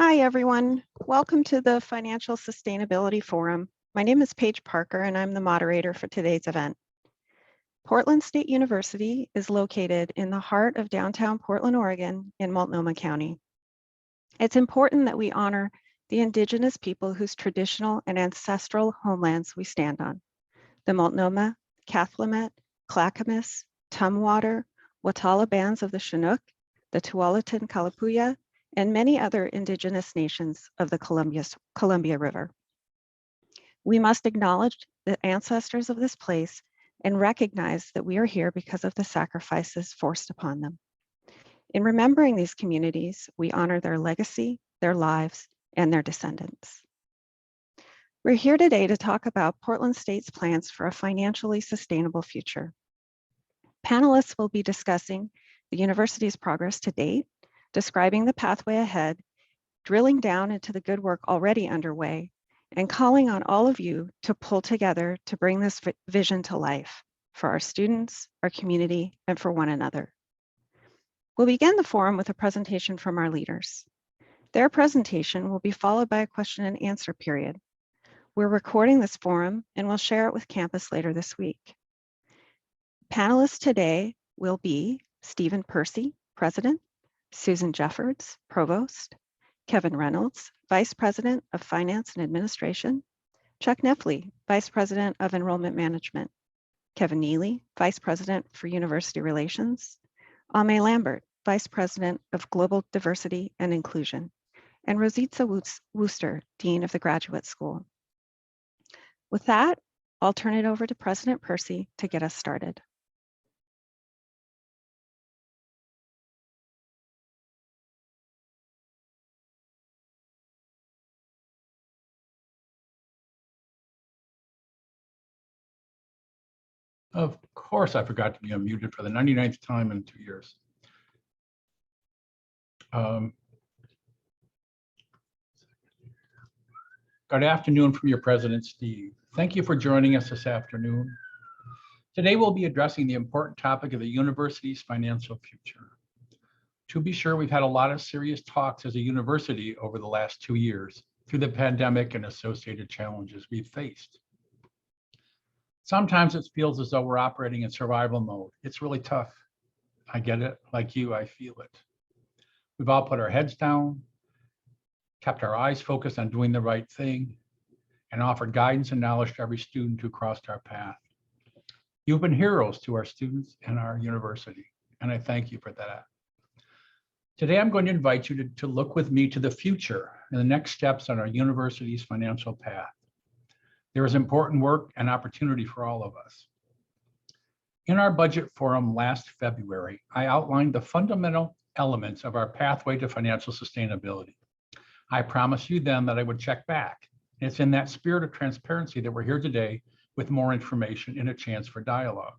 Hi, everyone. Welcome to the Financial Sustainability Forum. My name is Paige Parker, and I'm the moderator for today's event. Portland State University is located in the heart of downtown Portland, Oregon, in Multnomah County. It's important that we honor the Indigenous people whose traditional and ancestral homelands we stand on: the Multnomah, Cathlamet, Clackamas, Tumwater, Watala bands of the Chinook, the Tualatin Kalapuya, and many other Indigenous nations of the Columbia River. We must acknowledge the ancestors of this place and recognize that we are here because of the sacrifices forced upon them. In remembering these communities, we honor their legacy, their lives, and their descendants. We're here today to talk about Portland State's plans for a financially sustainable future. Panelists will be discussing the university's progress to date, describing the pathway ahead, drilling down into the good work already underway, and calling on all of you to pull together to bring this vision to life for our students, our community, and for one another. We'll begin the forum with a presentation from our leaders. Their presentation will be followed by a question and answer period. We're recording this forum and we'll share it with campus later this week. Panelists today will be Stephen Percy, President, Susan Jeffords, Provost, Kevin Reynolds, Vice President of Finance and Administration, Chuck Neffley, Vice President of Enrollment Management, Kevin Neely, Vice President for University Relations, Ame Lambert, Vice President of Global Diversity and Inclusion, and Rosita Wooster, Dean of the Graduate School. With that, I'll turn it over to President Percy to get us started. Of course, I forgot to be unmuted for the 99th time in 2 years. Good afternoon from your president, Steve. Thank you for joining us this afternoon. Today, we'll be addressing the important topic of the university's financial future. To be sure, we've had a lot of serious talks as a university over the last 2 years through the pandemic and associated challenges we've faced. Sometimes it feels as though we're operating in survival mode. It's really tough. I get it. Like you, I feel it. We've all put our heads down, kept our eyes focused on doing the right thing, and offered guidance and knowledge to every student who crossed our path. You've been heroes to our students and our university, and I thank you for that. Today, I'm going to invite you to look with me to the future and the next steps on our university's financial path. There is important work and opportunity for all of us. In our budget forum last February, I outlined the fundamental elements of our pathway to financial sustainability. I promised you then that I would check back. And it's in that spirit of transparency that we're here today with more information and a chance for dialogue.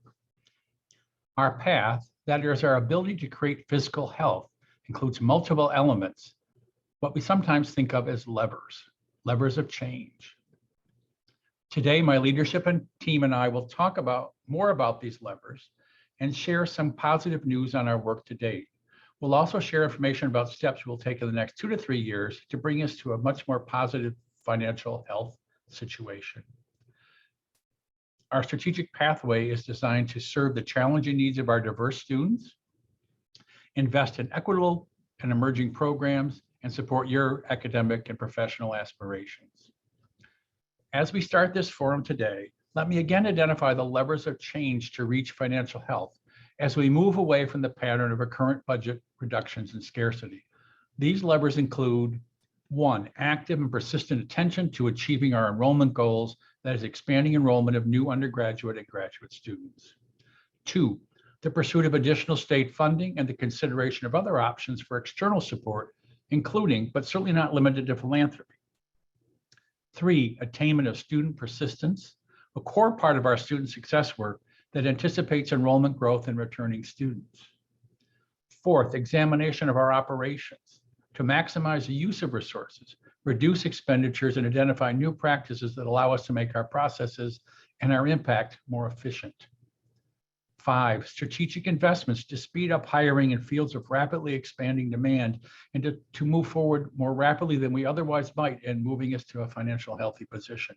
Our path, that is our ability to create fiscal health, includes multiple elements, what we sometimes think of as levers of change. Today, my leadership and team and I will talk more about these levers and share some positive news on our work to date. We'll also share information about steps we'll take in the next 2 to 3 years to bring us to a much more positive financial health situation. Our strategic pathway is designed to serve the challenging needs of our diverse students, invest in equitable and emerging programs, and support your academic and professional aspirations. As we start this forum today, let me again identify the levers of change to reach financial health as we move away from the pattern of our current budget reductions and scarcity. These levers include: 1, active and persistent attention to achieving our enrollment goals, that is expanding enrollment of new undergraduate and graduate students. 2, the pursuit of additional state funding and the consideration of other options for external support, including, but certainly not limited to, philanthropy. 3, attainment of student persistence, a core part of our student success work that anticipates enrollment growth in returning students. 4th, examination of our operations to maximize the use of resources, reduce expenditures, and identify new practices that allow us to make our processes and our impact more efficient. 5, strategic investments to speed up hiring in fields of rapidly expanding demand and to move forward more rapidly than we otherwise might and moving us to a financial healthy position.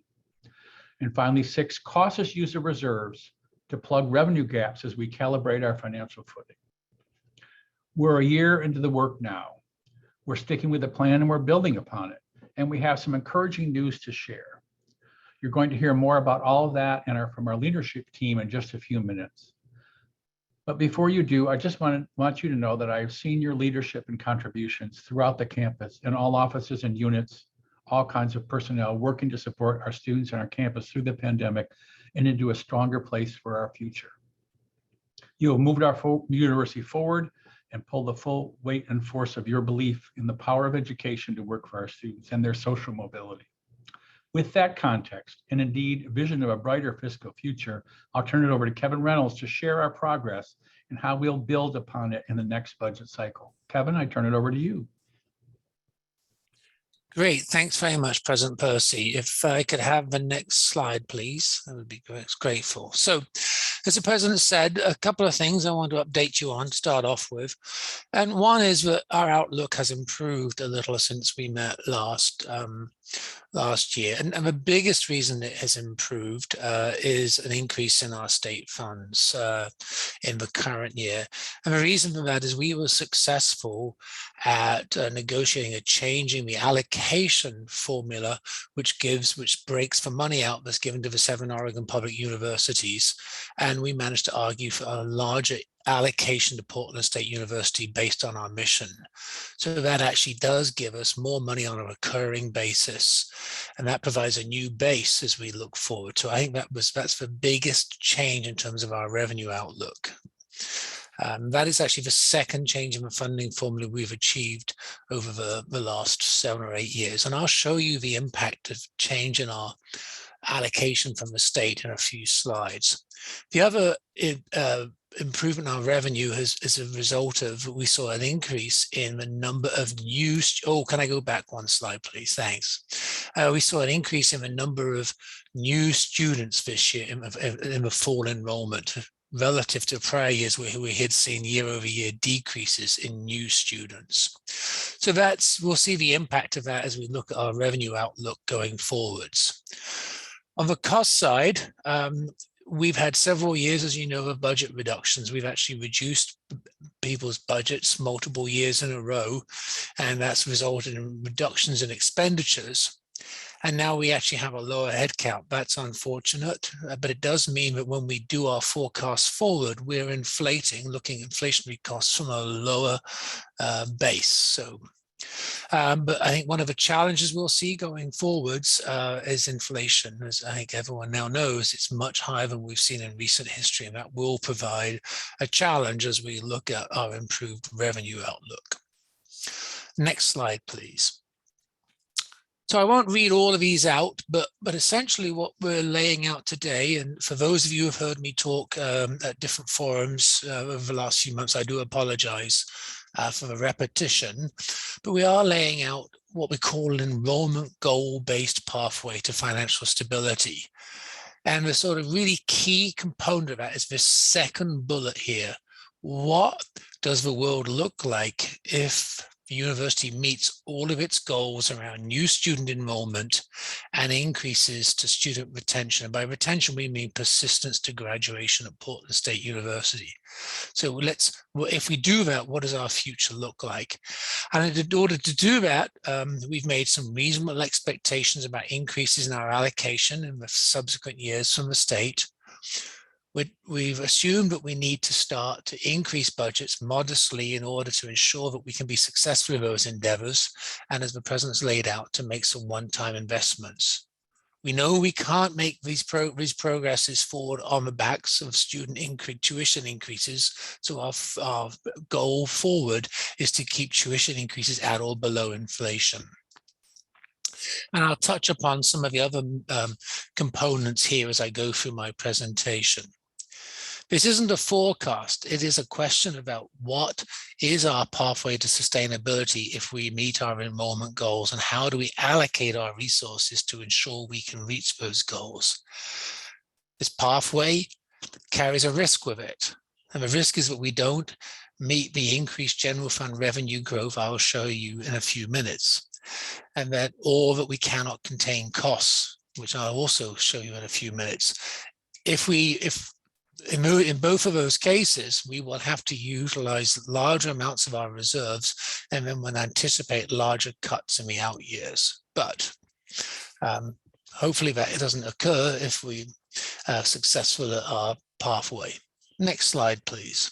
And finally, 6, cautious use of reserves to plug revenue gaps as we calibrate our financial footing. We're a year into the work now. We're sticking with the plan and we're building upon it. And we have some encouraging news to share. You're going to hear more about all of that and from our leadership team in just a few minutes. But before you do, I just want you to know that I have seen your leadership and contributions throughout the campus in all offices and units, all kinds of personnel working to support our students and our campus through the pandemic and into a stronger place for our future. You have moved our university forward and pulled the full weight and force of your belief in the power of education to work for our students and their social mobility. With that context, and indeed vision of a brighter fiscal future, I'll turn it over to Kevin Reynolds to share our progress and how we'll build upon it in the next budget cycle. Kevin, I turn it over to you. Great, thanks very much, President Percy. If I could have the next slide, please, I would be grateful. So, as the President said, a couple of things I want to update you on to start off with. And one is that our outlook has improved a little since we met last year. And the biggest reason it has improved is an increase in our state funds in the current year. And the reason for that is we were successful at negotiating a change in the allocation formula, which breaks the money out that's given to the 7 Oregon public universities. And we managed to argue for a larger allocation to Portland State University based on our mission. So that actually does give us more money on a recurring basis. And that provides a new base as we look forward. So I think that's the biggest change in terms of our revenue outlook. That is actually the second change in the funding formula we've achieved over the last 7 or 8 years. And I'll show you the impact of change in our allocation from the state in a few slides. The other improvement in our revenue is a result of, we saw an increase in the number of new, can I go back one slide, please? Thanks. We saw an increase in the number of new students this year in the fall enrollment relative to prior years where we had seen year-over-year decreases in new students. So we'll see the impact of that as we look at our revenue outlook going forwards. On the cost side, we've had several years, as you know, of budget reductions. We've actually reduced people's budgets multiple years in a row, and that's resulted in reductions in expenditures. And now we actually have a lower headcount. That's unfortunate, but it does mean that when we do our forecast forward, we're looking at inflationary costs from a lower base. So, but I think one of the challenges we'll see going forwards is inflation. As I think everyone now knows, it's much higher than we've seen in recent history, and that will provide a challenge as we look at our improved revenue outlook. Next slide, please. So I won't read all of these out, but essentially what we're laying out today, and for those of you who have heard me talk at different forums over the last few months, I do apologize for the repetition, but we are laying out what we call an enrollment goal-based pathway to financial stability. And the sort of really key component of that is this second bullet here. What does the world look like if the university meets all of its goals around new student enrollment and increases to student retention? And by retention, we mean persistence to graduation at Portland State University. So if we do that, what does our future look like? And in order to do that, we've made some reasonable expectations about increases in our allocation in the subsequent years from the state. We've assumed that we need to start to increase budgets modestly in order to ensure that we can be successful in those endeavors, and as the President's laid out, to make some one-time investments. We know we can't make these progresses forward on the backs of student tuition increases, so our goal forward is to keep tuition increases at or below inflation. And I'll touch upon some of the other components here as I go through my presentation. This isn't a forecast. It is a question about what is our pathway to sustainability if we meet our enrollment goals, and how do we allocate our resources to ensure we can reach those goals. This pathway carries a risk with it. And the risk is that we don't meet the increased general fund revenue growth I'll show you in a few minutes. And that, or that we cannot contain costs, which I'll also show you in a few minutes. If in both of those cases, we will have to utilize larger amounts of our reserves, and then we'll anticipate larger cuts in the out years. But hopefully that it doesn't occur if we are successful at our pathway. Next slide, please.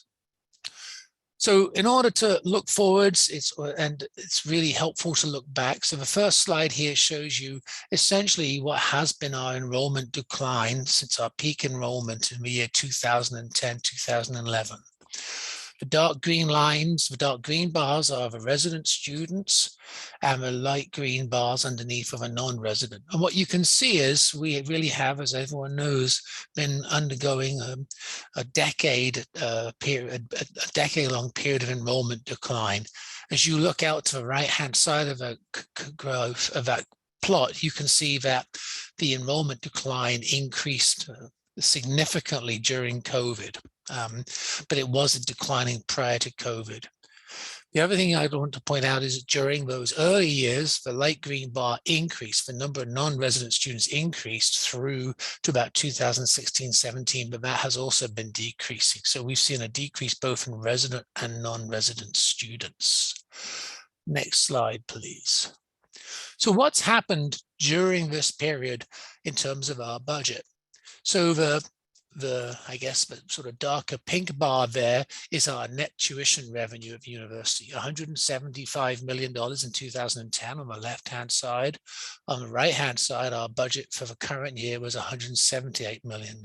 So in order to look forwards, it's really helpful to look back. So the first slide here shows you essentially what has been our enrollment decline since our peak enrollment in the year 2010, 2011. The dark green lines, the dark green bars are the resident students, and the light green bars underneath are the non-resident. And what you can see is we really have, as everyone knows, been undergoing a decade-long period of enrollment decline. As you look out to the right-hand side of the growth of that plot, you can see that the enrollment decline increased significantly during COVID. But it wasn't declining prior to COVID. The other thing I want to point out is that during those early years, the light green bar increased, the number of non-resident students increased through to about 2016-17, but that has also been decreasing. So we've seen a decrease both in resident and non-resident students. Next slide, please. So what's happened during this period in terms of our budget? So I guess the sort of darker pink bar there is our net tuition revenue of the university, $175 million in 2010 on the left-hand side. On the right-hand side, our budget for the current year was $178 million.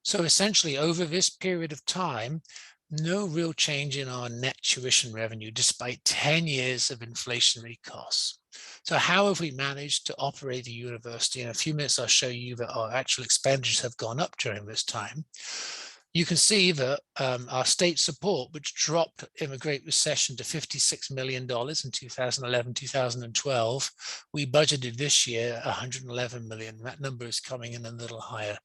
So essentially over this period of time, no real change in our net tuition revenue, despite 10 years of inflationary costs. So how have we managed to operate the university? In a few minutes, I'll show you that our actual expenditures have gone up during this time. You can see that our state support, which dropped in the Great Recession to $56 million in 2011, 2012, we budgeted this year $111 million. That number is coming in a little higher.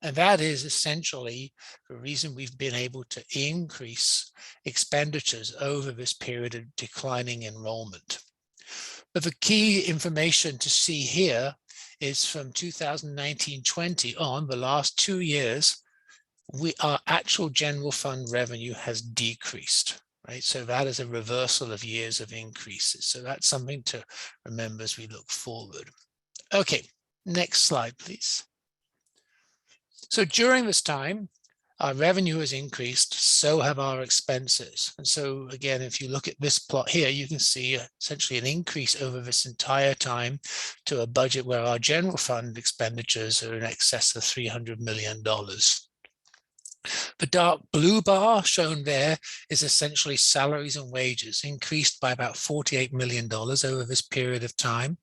And that is essentially the reason we've been able to increase expenditures over this period of declining enrollment. But the key information to see here is from 2019-20 on, the last 2 years, our actual general fund revenue has decreased, right? So that is a reversal of years of increases. So that's something to remember as we look forward. Okay, next slide, please. So during this time, our revenue has increased, so have our expenses. And so again, if you look at this plot here, you can see essentially an increase over this entire time to a budget where our general fund expenditures are in excess of $300 million. The dark blue bar shown there is essentially salaries and wages, increased by about $48 million over this period of time.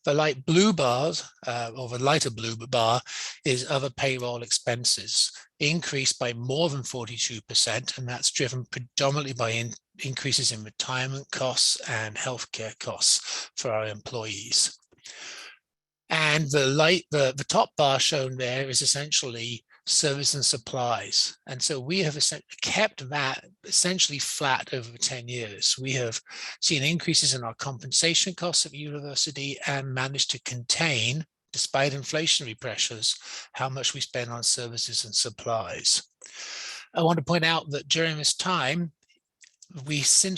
The light blue bars, or the lighter blue bar, is other payroll expenses, increased by more than 42%, and that's driven predominantly by increases in retirement costs and healthcare costs for our employees. And the top bar shown there is essentially service and supplies. And so we have kept that essentially flat over 10 years. We have seen increases in our compensation costs at the university and managed to contain, despite inflationary pressures, how much we spend on services and supplies. I want to point out that during this time, we've seen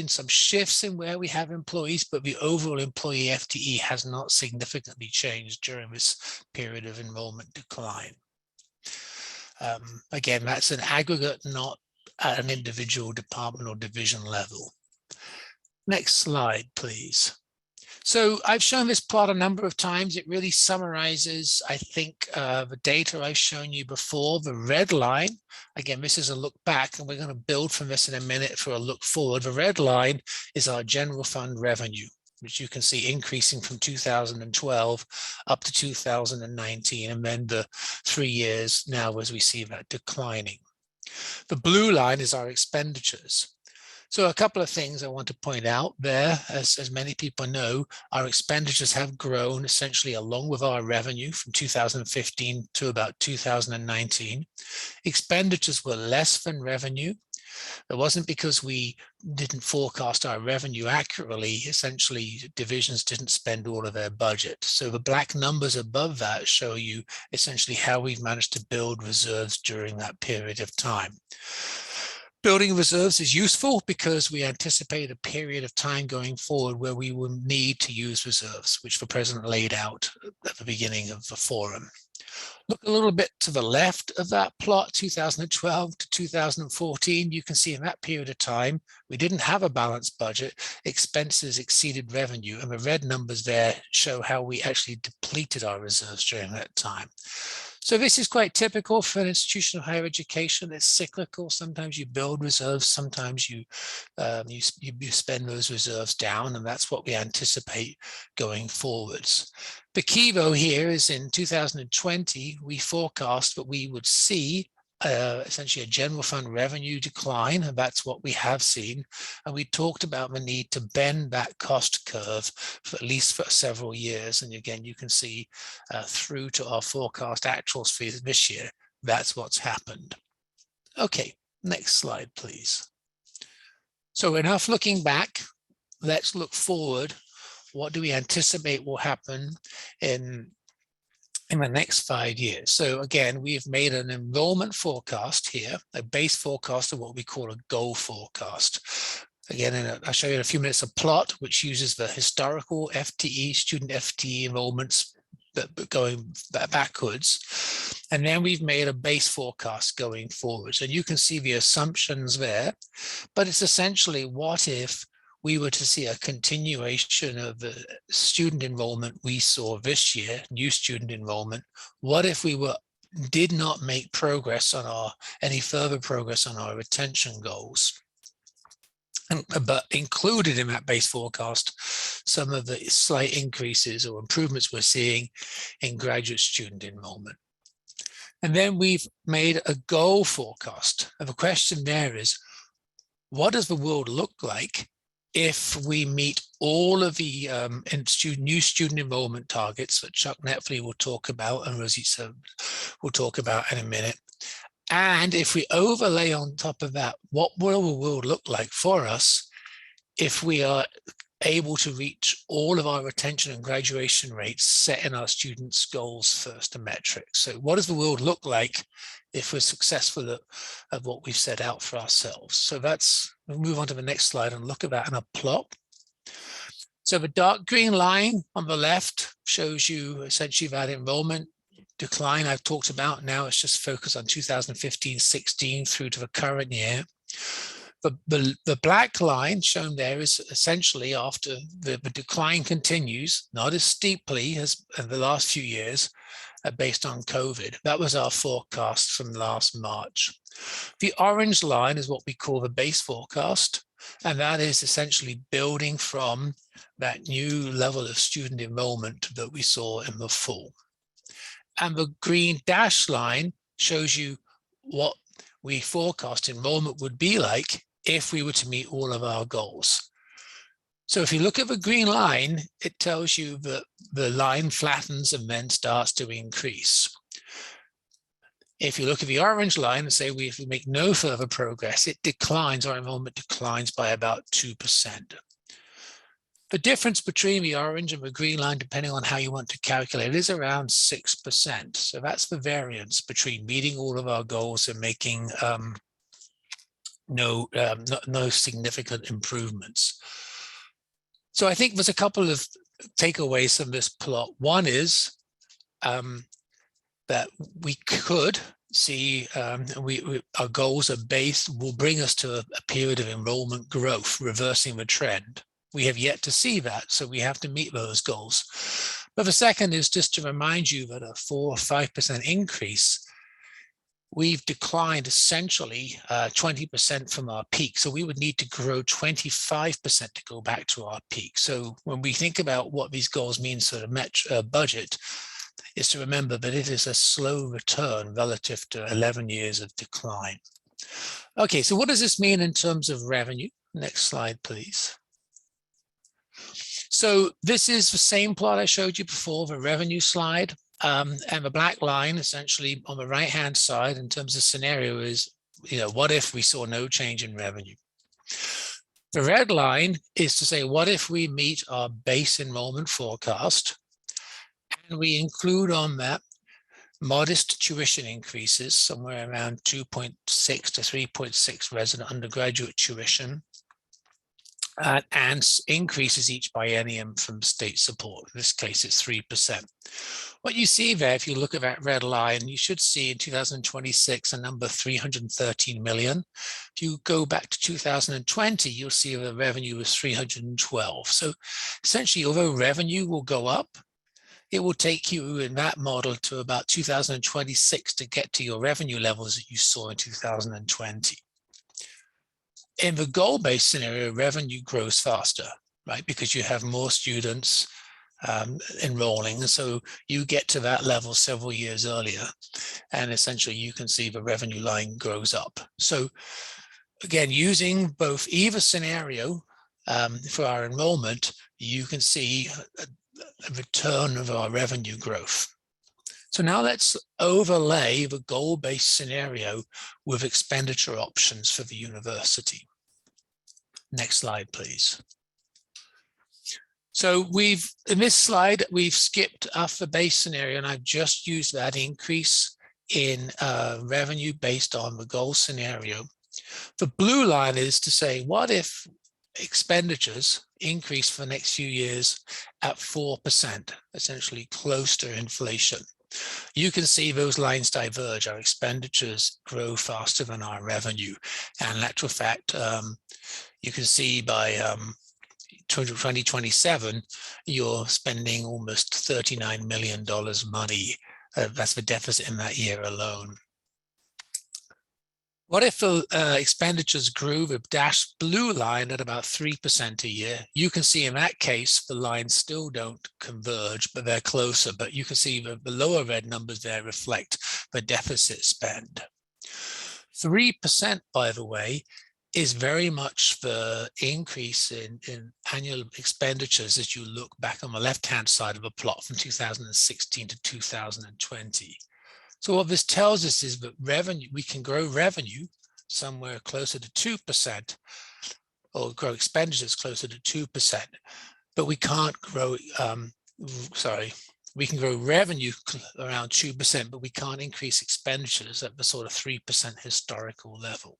some shifts in where we have employees, but the overall employee FTE has not significantly changed during this period of enrollment decline. Again, that's an aggregate, not at an individual department or division level. Next slide, please. So I've shown this plot a number of times. It really summarizes, I think, the data I've shown you before. The red line, again, this is a look back, and we're going to build from this in a minute for a look forward. The red line is our general fund revenue, which you can see increasing from 2012 up to 2019, and then the 3 years now as we see that declining. The blue line is our expenditures. So a couple of things I want to point out there, as many people know, our expenditures have grown essentially along with our revenue from 2015 to about 2019. Expenditures were less than revenue. It wasn't because we didn't forecast our revenue accurately. Essentially, divisions didn't spend all of their budget. So the black numbers above that show you essentially how we've managed to build reserves during that period of time. Building reserves is useful because we anticipate a period of time going forward where we will need to use reserves, which the president laid out at the beginning of the forum. Look a little bit to the left of that plot, 2012 to 2014. You can see in that period of time, we didn't have a balanced budget. Expenses exceeded revenue, and the red numbers there show how we actually depleted our reserves during that time. So this is quite typical for an institution of higher education. It's cyclical. Sometimes you build reserves, sometimes you spend those reserves down, and that's what we anticipate going forwards. The key though here is in 2020, we forecast that we would see essentially a general fund revenue decline, and that's what we have seen. And we talked about the need to bend that cost curve for at least for several years. And again, you can see through to our forecast actuals for this year, that's what's happened. Okay, next slide, please. So enough looking back, let's look forward. What do we anticipate will happen in the next 5 years? So again, we've made an enrollment forecast here, a base forecast of what we call a goal forecast. Again, I'll show you in a few minutes a plot which uses the historical FTE, student FTE enrollments, but going backwards. And then we've made a base forecast going forwards. And you can see the assumptions there, but it's essentially what if we were to see a continuation of the student enrollment we saw this year, new student enrollment. What if we did not make progress on any further progress on our retention goals? But included in that base forecast, some of the slight increases or improvements we're seeing in graduate student enrollment. And then we've made a goal forecast. And the question there is, what does the world look like if we meet all of the new student enrollment targets that Chuck Netley will talk about and Rosita will talk about in a minute? And if we overlay on top of that, what will the world look like for us if we are able to reach all of our retention and graduation rates set in our students' goals first and metrics? So what does the world look like if we're successful at what we've set out for ourselves? So we'll move on to the next slide and look at that in a plot. So the dark green line on the left shows you essentially that enrollment decline I've talked about. Now it's just focused on 2015-16 through to the current year. The black line shown there is essentially after the decline continues, not as steeply as in the last few years, based on COVID. That was our forecast from last March. The orange line is what we call the base forecast, and that is essentially building from that new level of student enrollment that we saw in the fall. And the green dashed line shows you what we forecast enrollment would be like if we were to meet all of our goals. So if you look at the green line, it tells you that the line flattens and then starts to increase. If you look at the orange line and say if we make no further progress, it declines, our enrollment declines by about 2%. The difference between the orange and the green line, depending on how you want to calculate it, is around 6%. So that's the variance between meeting all of our goals and making no significant improvements. So I think there's a couple of takeaways from this plot. One is that we could see our goals are will bring us to a period of enrollment growth, reversing the trend. We have yet to see that, so we have to meet those goals. But the second is just to remind you that a 4 or 5% increase, we've declined essentially 20% from our peak. So we would need to grow 25% to go back to our peak. So when we think about what these goals mean for the budget, is to remember that it is a slow return relative to 11 years of decline. Okay, so what does this mean in terms of revenue? Next slide, please. So this is the same plot I showed you before, the revenue slide. And the black line essentially on the right-hand side in terms of scenario is, what if we saw no change in revenue? The red line is to say, what if we meet our base enrollment forecast and we include on that modest tuition increases, somewhere around 2.6 to 3.6 resident undergraduate tuition, and increases each biennium from state support. In this case, it's 3%. What you see there, if you look at that red line, you should see in 2026 a number 313 million. If you go back to 2020, you'll see the revenue was 312. So essentially, although revenue will go up, it will take you in that model to about 2026 to get to your revenue levels that you saw in 2020. In the goal-based scenario, revenue grows faster, right? Because you have more students enrolling. So you get to that level several years earlier. And essentially you can see the revenue line grows up. So again, using both either scenario for our enrollment, you can see a return of our revenue growth. So now let's overlay the goal-based scenario with expenditure options for the university. Next slide, please. So in this slide, we've skipped off the base scenario, and I've just used that increase in revenue based on the goal scenario. The blue line is to say, what if expenditures increase for the next few years at 4%, essentially close to inflation? You can see those lines diverge. Our expenditures grow faster than our revenue. And in actual fact, you can see by 2027, you're spending almost $39 million money. That's the deficit in that year alone. What if the expenditures grew the dashed blue line at about 3% a year? You can see in that case, the lines still don't converge, but they're closer. But you can see the lower red numbers there reflect the deficit spend. 3%, by the way, is very much the increase in annual expenditures as you look back on the left-hand side of the plot from 2016 to 2020. So what this tells us is that we can grow revenue somewhere closer to 2%, or grow expenditures closer to 2%, but we can't grow, we can grow revenue around 2%, but we can't increase expenditures at the sort of 3% historical level.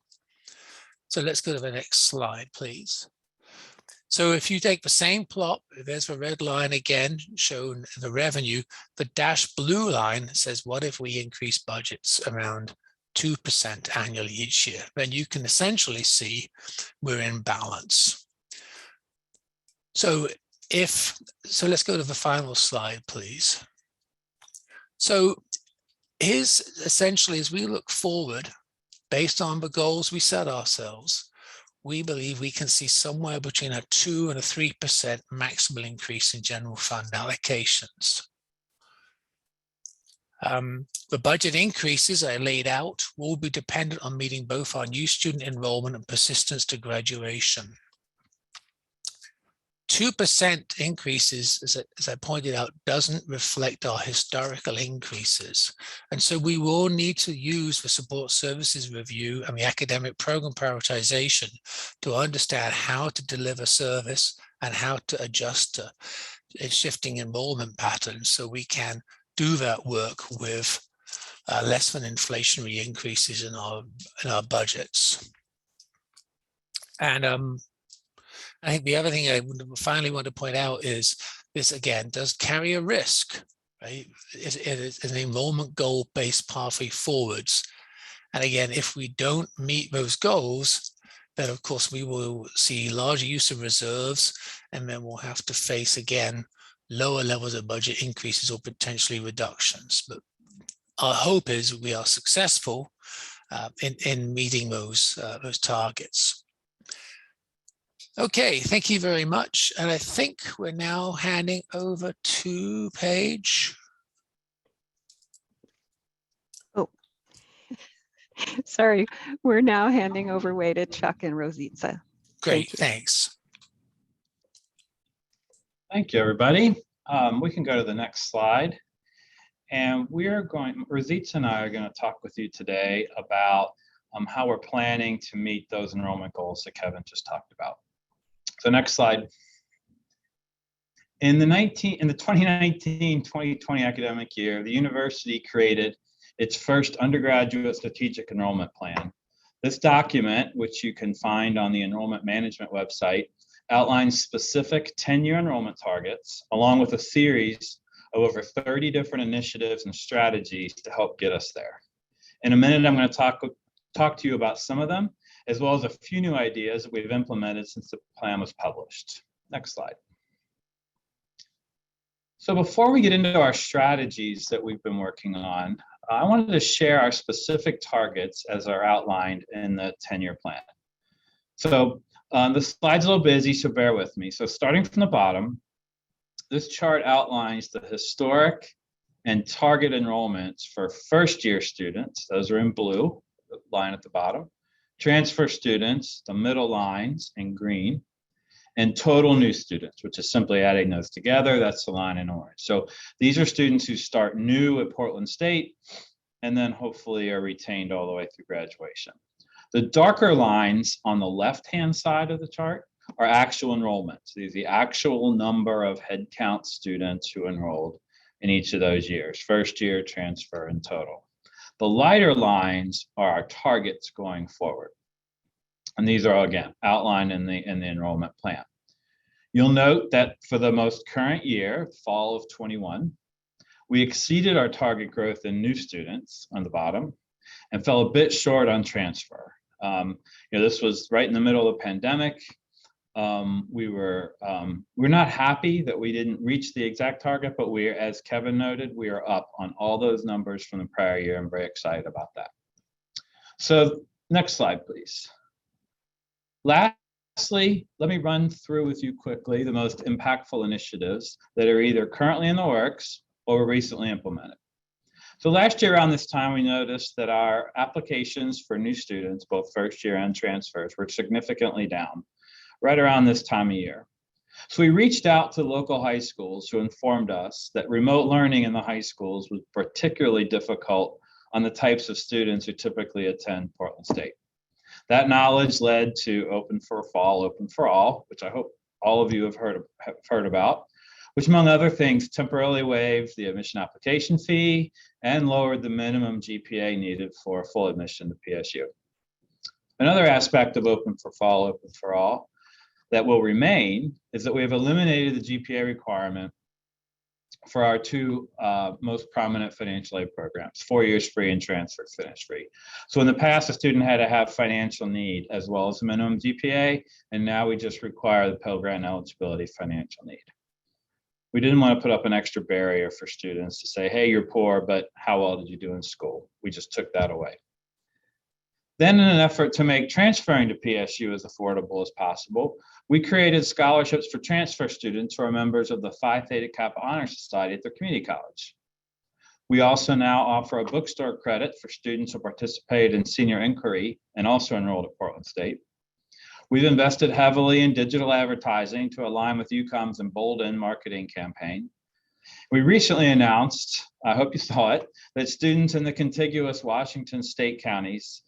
So let's go to the next slide, please. So if you take the same plot, there's the red line again, showing the revenue. The dashed blue line says, what if we increase budgets around 2% annually each year? Then you can essentially see we're in balance. So let's go to the final slide, please. So here's essentially, as we look forward, based on the goals we set ourselves, we believe we can see somewhere between a 2 and a 3% maximal increase in general fund allocations. The budget increases I laid out will be dependent on meeting both our new student enrollment and persistence to graduation. 2% increases, as I pointed out, doesn't reflect our historical increases. And so we will need to use the support services review and the academic program prioritization to understand how to deliver service and how to adjust to shifting enrollment patterns so we can do that work with less than inflationary increases in our budgets. And I think the other thing I finally want to point out is this, again, does carry a risk, right? It is an enrollment goal-based pathway forwards. And again, if we don't meet those goals, then of course we will see larger use of reserves, and then we'll have to face again lower levels of budget increases or potentially reductions. But our hope is we are successful in meeting those targets. Okay, thank you very much. And I think we're now handing over to Paige. Oh, sorry. We're now handing over way to Chuck and Rosita. Great, you. thanks. Thank you, everybody. We can go to the next slide. And Rosita and I are going to talk with you today about how we're planning to meet those enrollment goals that Kevin just talked about. So next slide. In the 2019-2020 academic year, the university created its first undergraduate strategic enrollment plan. This document, which you can find on the enrollment management website, outlines specific 10-year enrollment targets, along with a series of over 30 different initiatives and strategies to help get us there. In a minute, I'm going to talk to you about some of them, as well as a few new ideas that we've implemented since the plan was published. Next slide. So before we get into our strategies that we've been working on, I wanted to share our specific targets as are outlined in the 10-year plan. So the slide's a little busy, so bear with me. So starting from the bottom, this chart outlines the historic and target enrollments for first-year students. Those are in blue, the line at the bottom. Transfer students, the middle lines in green. And total new students, which is simply adding those together. That's the line in orange. So these are students who start new at Portland State and then hopefully are retained all the way through graduation. The darker lines on the left-hand side of the chart are actual enrollments. These are the actual number of headcount students who enrolled in each of those years, first year, transfer, and total. The lighter lines are our targets going forward. And these are, again, outlined in the enrollment plan. You'll note that for the most current year, fall of 21, we exceeded our target growth in new students on the bottom and fell a bit short on transfer. This was right in the middle of the pandemic. We're not happy that we didn't reach the exact target, but as Kevin noted, we are up on all those numbers from the prior year. I'm very excited about that. So next slide, please. Lastly, let me run through with you quickly the most impactful initiatives that are either currently in the works or were recently implemented. So last year around this time, we noticed that our applications for new students, both first year and transfers, were significantly down right around this time of year. So we reached out to local high schools who informed us that remote learning in the high schools was particularly difficult on the types of students who typically attend Portland State. That knowledge led to Open for Fall, Open for All, which I hope all of you have heard about, which among other things temporarily waived the admission application fee and lowered the minimum GPA needed for full admission to PSU. Another aspect of Open for Fall, Open for All that will remain is that we have eliminated the GPA requirement for our two most prominent financial aid programs, 4 years free and transfer finish free. So in the past, a student had to have financial need as well as a minimum GPA, and now we just require the Pell Grant eligibility financial need. We didn't want to put up an extra barrier for students to say, hey, you're poor, but how well did you do in school? We just took that away. Then in an effort to make transferring to PSU as affordable as possible, we created scholarships for transfer students who are members of the Phi Theta Kappa Honor Society at their community college. We also now offer a bookstore credit for students who participated in senior inquiry and also enrolled at Portland State. We've invested heavily in digital advertising to align with UComm's Embolden marketing campaign. We recently announced, I hope you saw it, that students in the contiguous Washington State counties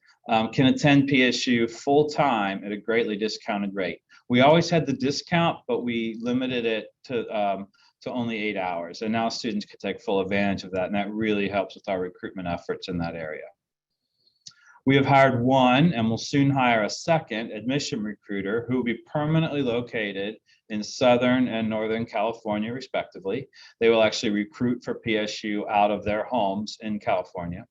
can attend PSU full-time at a greatly discounted rate. We always had the discount, but we limited it to only 8 hours. And now students can take full advantage of that. And that really helps with our recruitment efforts in that area. We have hired one and will soon hire a second admission recruiter who will be permanently located in Southern and Northern California, respectively. They will actually recruit for PSU out of their homes in California.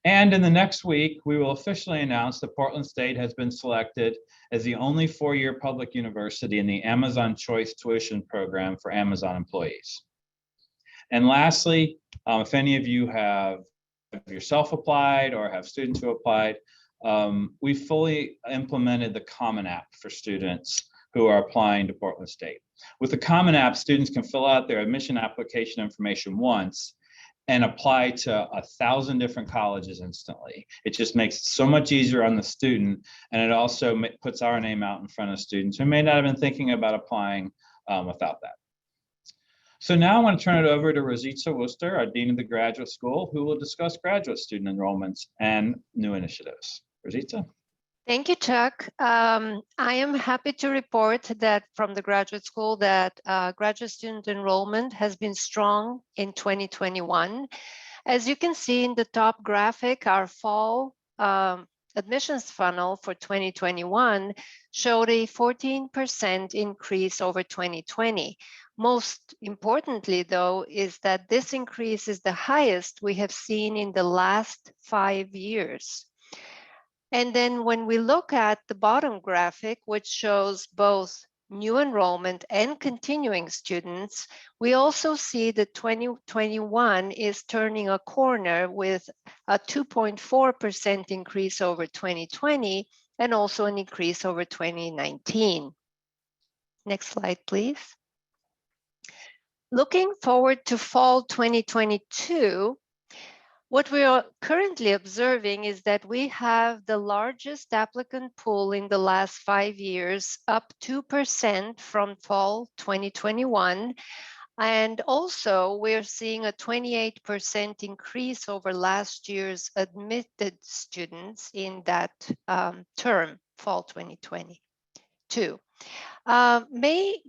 And in the next week, we will officially announce that Portland State has been selected as the only 4-year public university in the Amazon Choice Tuition Program for Amazon employees. And lastly, if any of you have yourself applied or have students who applied, we fully implemented the Common App for students who are applying to Portland State. With the Common App, students can fill out their admission application information once, and apply to 1,000 different colleges instantly. It just makes it so much easier on the student, and it also puts our name out in front of students who may not have been thinking about applying without that. So now I want to turn it over to Rosita Worcester, our Dean of the Graduate School, who will discuss graduate student enrollments and new initiatives. Rosita? Thank you, Chuck. I am happy to report that from the graduate school that graduate student enrollment has been strong in 2021. As you can see in the top graphic, our fall admissions funnel for 2021 showed a 14% increase over 2020. Most importantly, though, is that this increase is the highest we have seen in the last 5 years. And then when we look at the bottom graphic, which shows both new enrollment and continuing students, we also see that 2021 is turning a corner with a 2.4% increase over 2020 and also an increase over 2019. Next slide, please. Looking forward to fall 2022, what we are currently observing is that we have the largest applicant pool in the last 5 years, up 2% from fall 2021. And also we're seeing a 28% increase over last year's admitted students in that term, fall 2022. May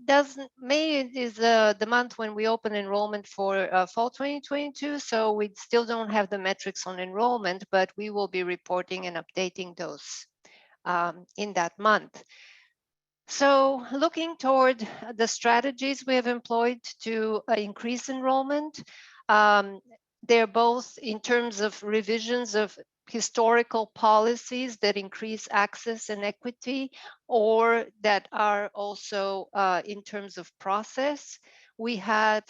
is the month when we open enrollment for fall 2022, so we still don't have the metrics on enrollment, but we will be reporting and updating those in that month. So looking toward the strategies we have employed to increase enrollment, they're both in terms of revisions of historical policies that increase access and equity, or that are also in terms of process. We have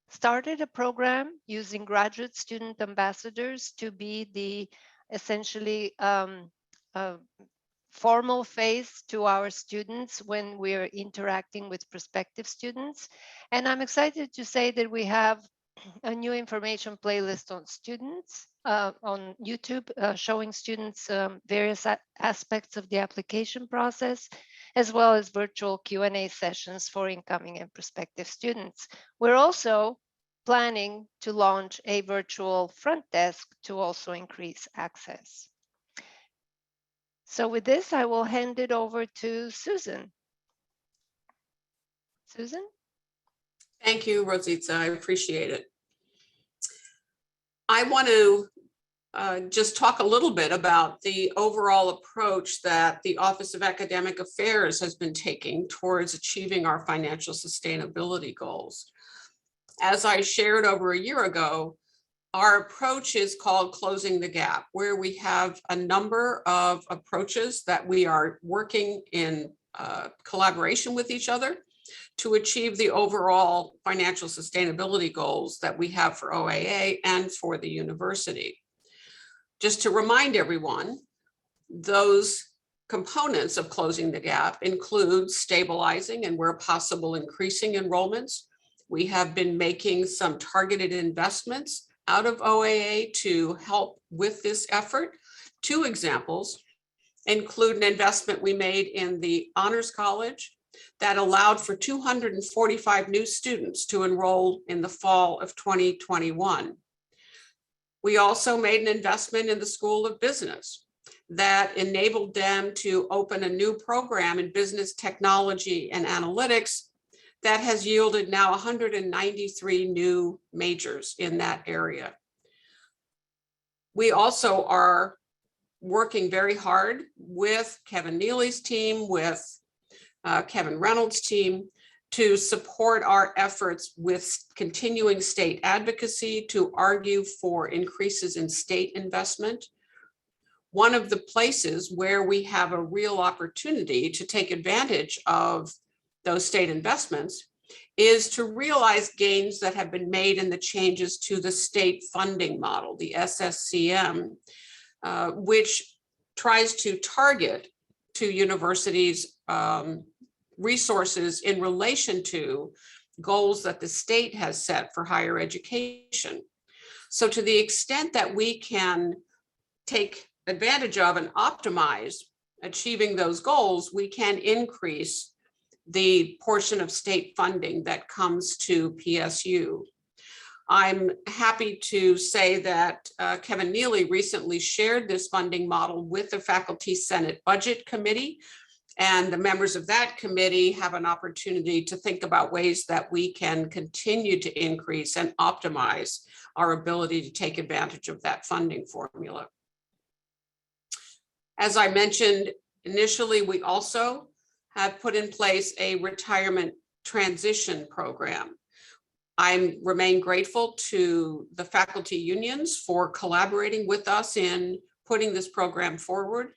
started a program using graduate student ambassadors to be the essentially formal face to our students when we're interacting with prospective students. And I'm excited to say that we have a new information playlist on students on YouTube, showing students various aspects of the application process, as well as virtual Q&A sessions for incoming and prospective students. We're also planning to launch a virtual front desk to also increase access. So with this, I will hand it over to Susan. Susan? Thank you, Rosita. I appreciate it. I want to just talk a little bit about the overall approach that the Office of Academic Affairs has been taking towards achieving our financial sustainability goals. As I shared over a year ago, our approach is called Closing the Gap, where we have a number of approaches that we are working in collaboration with each other to achieve the overall financial sustainability goals that we have for OAA and for the university. Just to remind everyone, those components of closing the gap include stabilizing and where possible increasing enrollments. We have been making some targeted investments out of OAA to help with this effort. 2 examples include an investment we made in the Honors College that allowed for 245 new students to enroll in the fall of 2021. We also made an investment in the School of Business that enabled them to open a new program in business technology and analytics that has yielded now 193 new majors in that area. We also are working very hard with Kevin Neely's team, with Kevin Reynolds' team, to support our efforts with continuing state advocacy to argue for increases in state investment. One of the places where we have a real opportunity to take advantage of those state investments is to realize gains that have been made in the changes to the state funding model, the SSCM, which tries to target to universities resources in relation to goals that the state has set for higher education. So to the extent that we can take advantage of and optimize achieving those goals, we can increase the portion of state funding that comes to PSU. I'm happy to say that Kevin Neely recently shared this funding model with the Faculty Senate Budget Committee, and the members of that committee have an opportunity to think about ways that we can continue to increase and optimize our ability to take advantage of that funding formula. As I mentioned initially, we also have put in place a retirement transition program. I remain grateful to the faculty unions for collaborating with us in putting this program forward.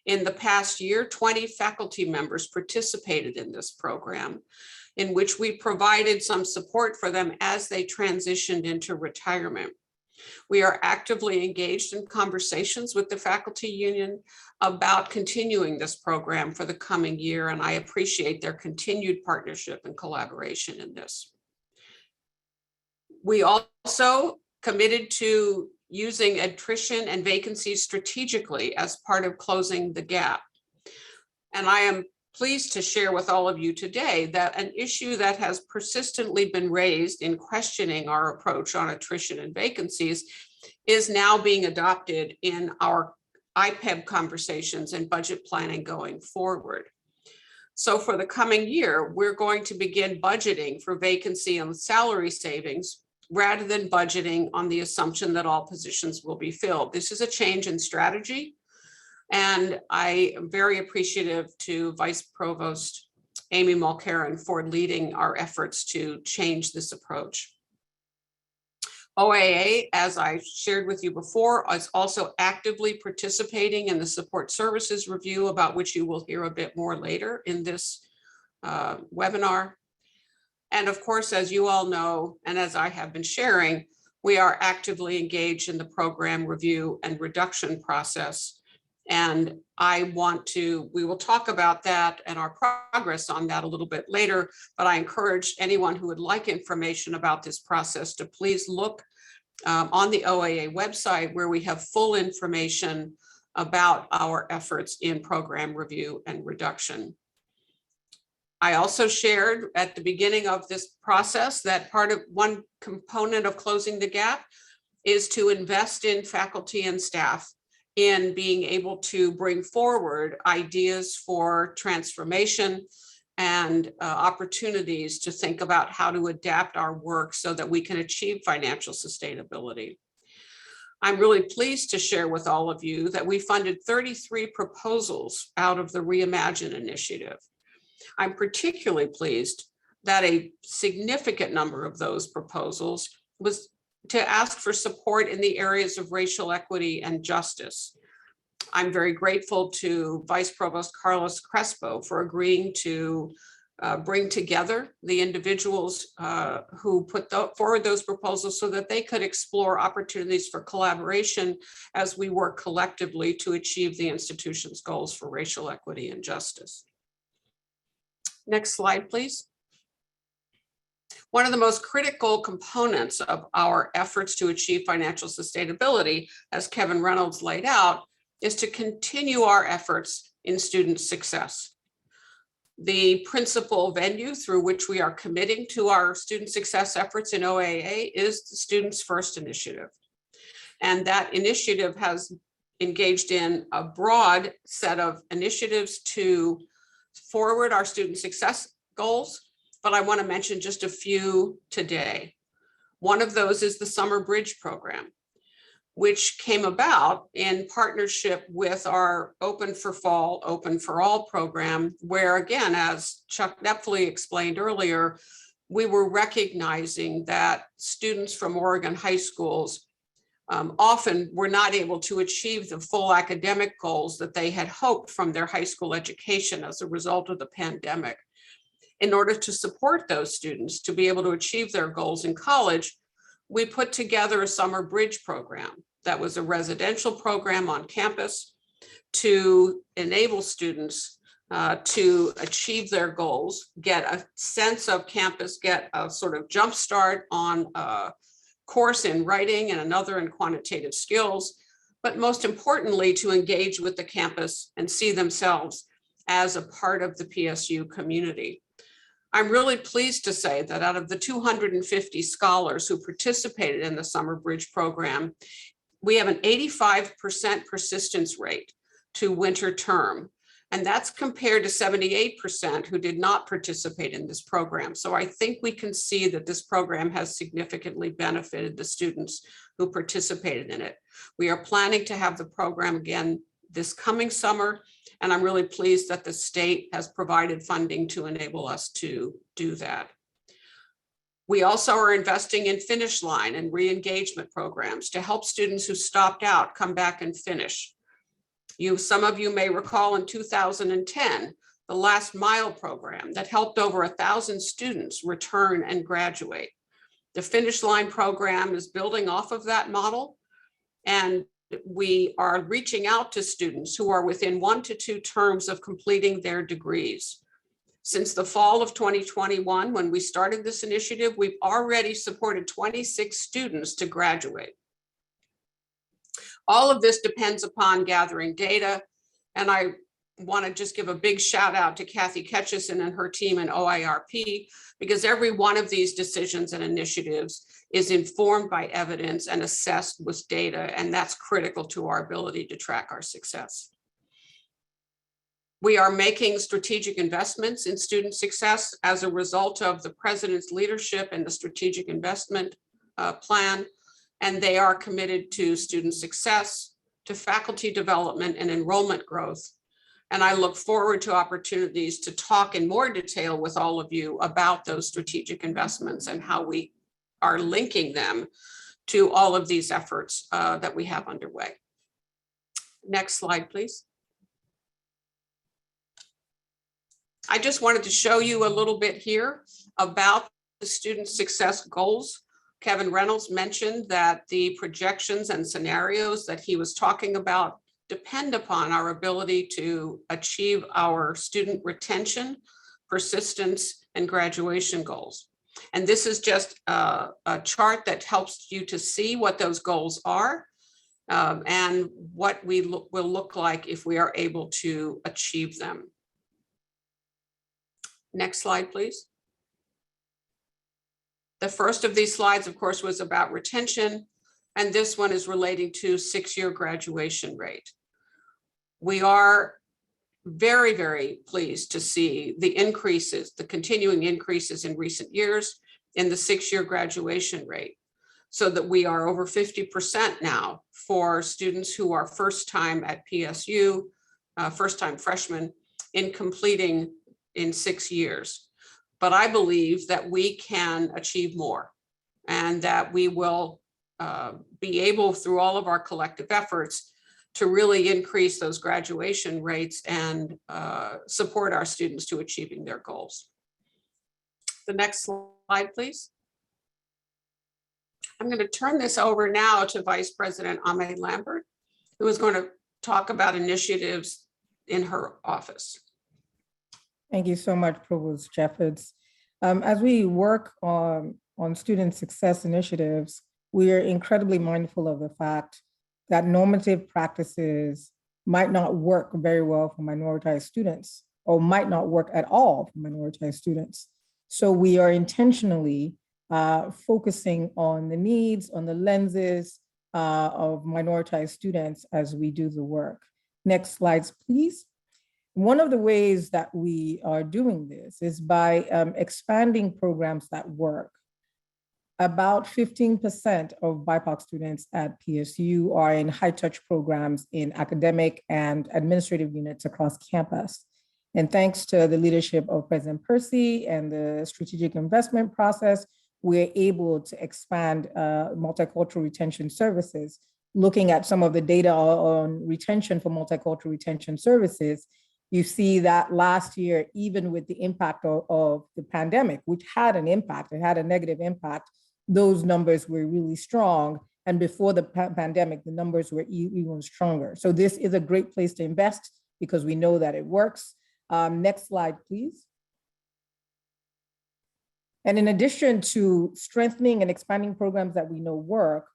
In the past year, 20 faculty members participated in this program, in which we provided some support for them as they transitioned into retirement. We are actively engaged in conversations with the faculty union about continuing this program for the coming year, and I appreciate their continued partnership and collaboration in this. We also committed to using attrition and vacancies strategically as part of closing the gap. And I am pleased to share with all of you today that an issue that has persistently been raised in questioning our approach on attrition and vacancies is now being adopted in our IPEB conversations and budget planning going forward. So for the coming year, we're going to begin budgeting for vacancy and salary savings rather than budgeting on the assumption that all positions will be filled. This is a change in strategy, and I am very appreciative to Vice Provost Amy Mulcairn for leading our efforts to change this approach. OAA, as I shared with you before, is also actively participating in the support services review, about which you will hear a bit more later in this webinar. And of course, as you all know, and as I have been sharing, we are actively engaged in the program review and reduction process. And we will talk about that and our progress on that a little bit later, but I encourage anyone who would like information about this process to please look on the OAA website, where we have full information about our efforts in program review and reduction. I also shared at the beginning of this process that one component of closing the gap is to invest in faculty and staff in being able to bring forward ideas for transformation and opportunities to think about how to adapt our work so that we can achieve financial sustainability. I'm really pleased to share with all of you that we funded 33 proposals out of the Reimagine initiative. I'm particularly pleased that a significant number of those proposals was to ask for support in the areas of racial equity and justice. I'm very grateful to Vice Provost Carlos Crespo for agreeing to bring together the individuals who put forward those proposals so that they could explore opportunities for collaboration as we work collectively to achieve the institution's goals for racial equity and justice. Next slide, please. One of the most critical components of our efforts to achieve financial sustainability, as Kevin Reynolds laid out, is to continue our efforts in student success. The principal venue through which we are committing to our student success efforts in OAA is the Students First initiative. And that initiative has engaged in a broad set of initiatives to forward our student success goals, but I want to mention just a few today. One of those is the Summer Bridge program, which came about in partnership with our Open for Fall, Open for All program, where again, as Chuck Nepfley explained earlier, we were recognizing that students from Oregon high schools often were not able to achieve the full academic goals that they had hoped from their high school education as a result of the pandemic. In order to support those students to be able to achieve their goals in college, we put together a Summer Bridge program that was a residential program on campus to enable students to achieve their goals, get a sense of campus, get a sort of jump start on course in writing and another in quantitative skills, but most importantly, to engage with the campus and see themselves as a part of the PSU community. I'm really pleased to say that out of the 250 scholars who participated in the Summer Bridge program, we have an 85% persistence rate to winter term. And that's compared to 78% who did not participate in this program. So I think we can see that this program has significantly benefited the students who participated in it. We are planning to have the program again this coming summer, and I'm really pleased that the state has provided funding to enable us to do that. We also are investing in Finish Line and re-engagement programs to help students who stopped out come back and finish. Some of you may recall in 2010, the Last Mile program that helped over 1,000 students return and graduate. The Finish Line program is building off of that model, and we are reaching out to students who are within 1 to 2 terms of completing their degrees. Since the fall of 2021, when we started this initiative, we've already supported 26 students to graduate. All of this depends upon gathering data, and I want to just give a big shout out to Kathy Ketchison and her team in OIRP, because every one of these decisions and initiatives is informed by evidence and assessed with data, and that's critical to our ability to track our success. We are making strategic investments in student success as a result of the President's leadership and the strategic investment plan. And they are committed to student success, to faculty development and enrollment growth. And I look forward to opportunities to talk in more detail with all of you about those strategic investments and how we are linking them to all of these efforts that we have underway. Next slide, please. I just wanted to show you a little bit here about the student success goals. Kevin Reynolds mentioned that the projections and scenarios that he was talking about depend upon our ability to achieve our student retention, persistence, and graduation goals. And this is just a chart that helps you to see what those goals are and what we will look like if we are able to achieve them. Next slide, please. The first of these slides, of course, was about retention, and this one is relating to 6-year graduation rate. We are very, very pleased to see the increases, the continuing increases in recent years in the 6-year graduation rate, so that we are over 50% now for students who are first time at PSU, first-time freshmen in completing in 6 years. But I believe that we can achieve more and that we will be able, through all of our collective efforts, to really increase those graduation rates and support our students to achieving their goals. The next slide, please. I'm going to turn this over now to Vice President Ame Lambert, who is going to talk about initiatives in her office. Thank you so much, Provost Jeffords. As we work on student success initiatives, we are incredibly mindful of the fact that normative practices might not work very well for minoritized students or might not work at all for minoritized students. So we are intentionally focusing on the needs, on the lenses of minoritized students as we do the work. Next slides, please. One of the ways that we are doing this is by expanding programs that work. About 15% of BIPOC students at PSU are in high-touch programs in academic and administrative units across campus. And thanks to the leadership of President Percy and the strategic investment process, we're able to expand multicultural retention services. Looking at some of the data on retention for multicultural retention services, you see that last year, even with the impact of the pandemic, which had an impact, it had a negative impact, those numbers were really strong. And before the pandemic, the numbers were even stronger. So this is a great place to invest because we know that it works. Next slide, please. And in addition to strengthening and expanding programs that we know work,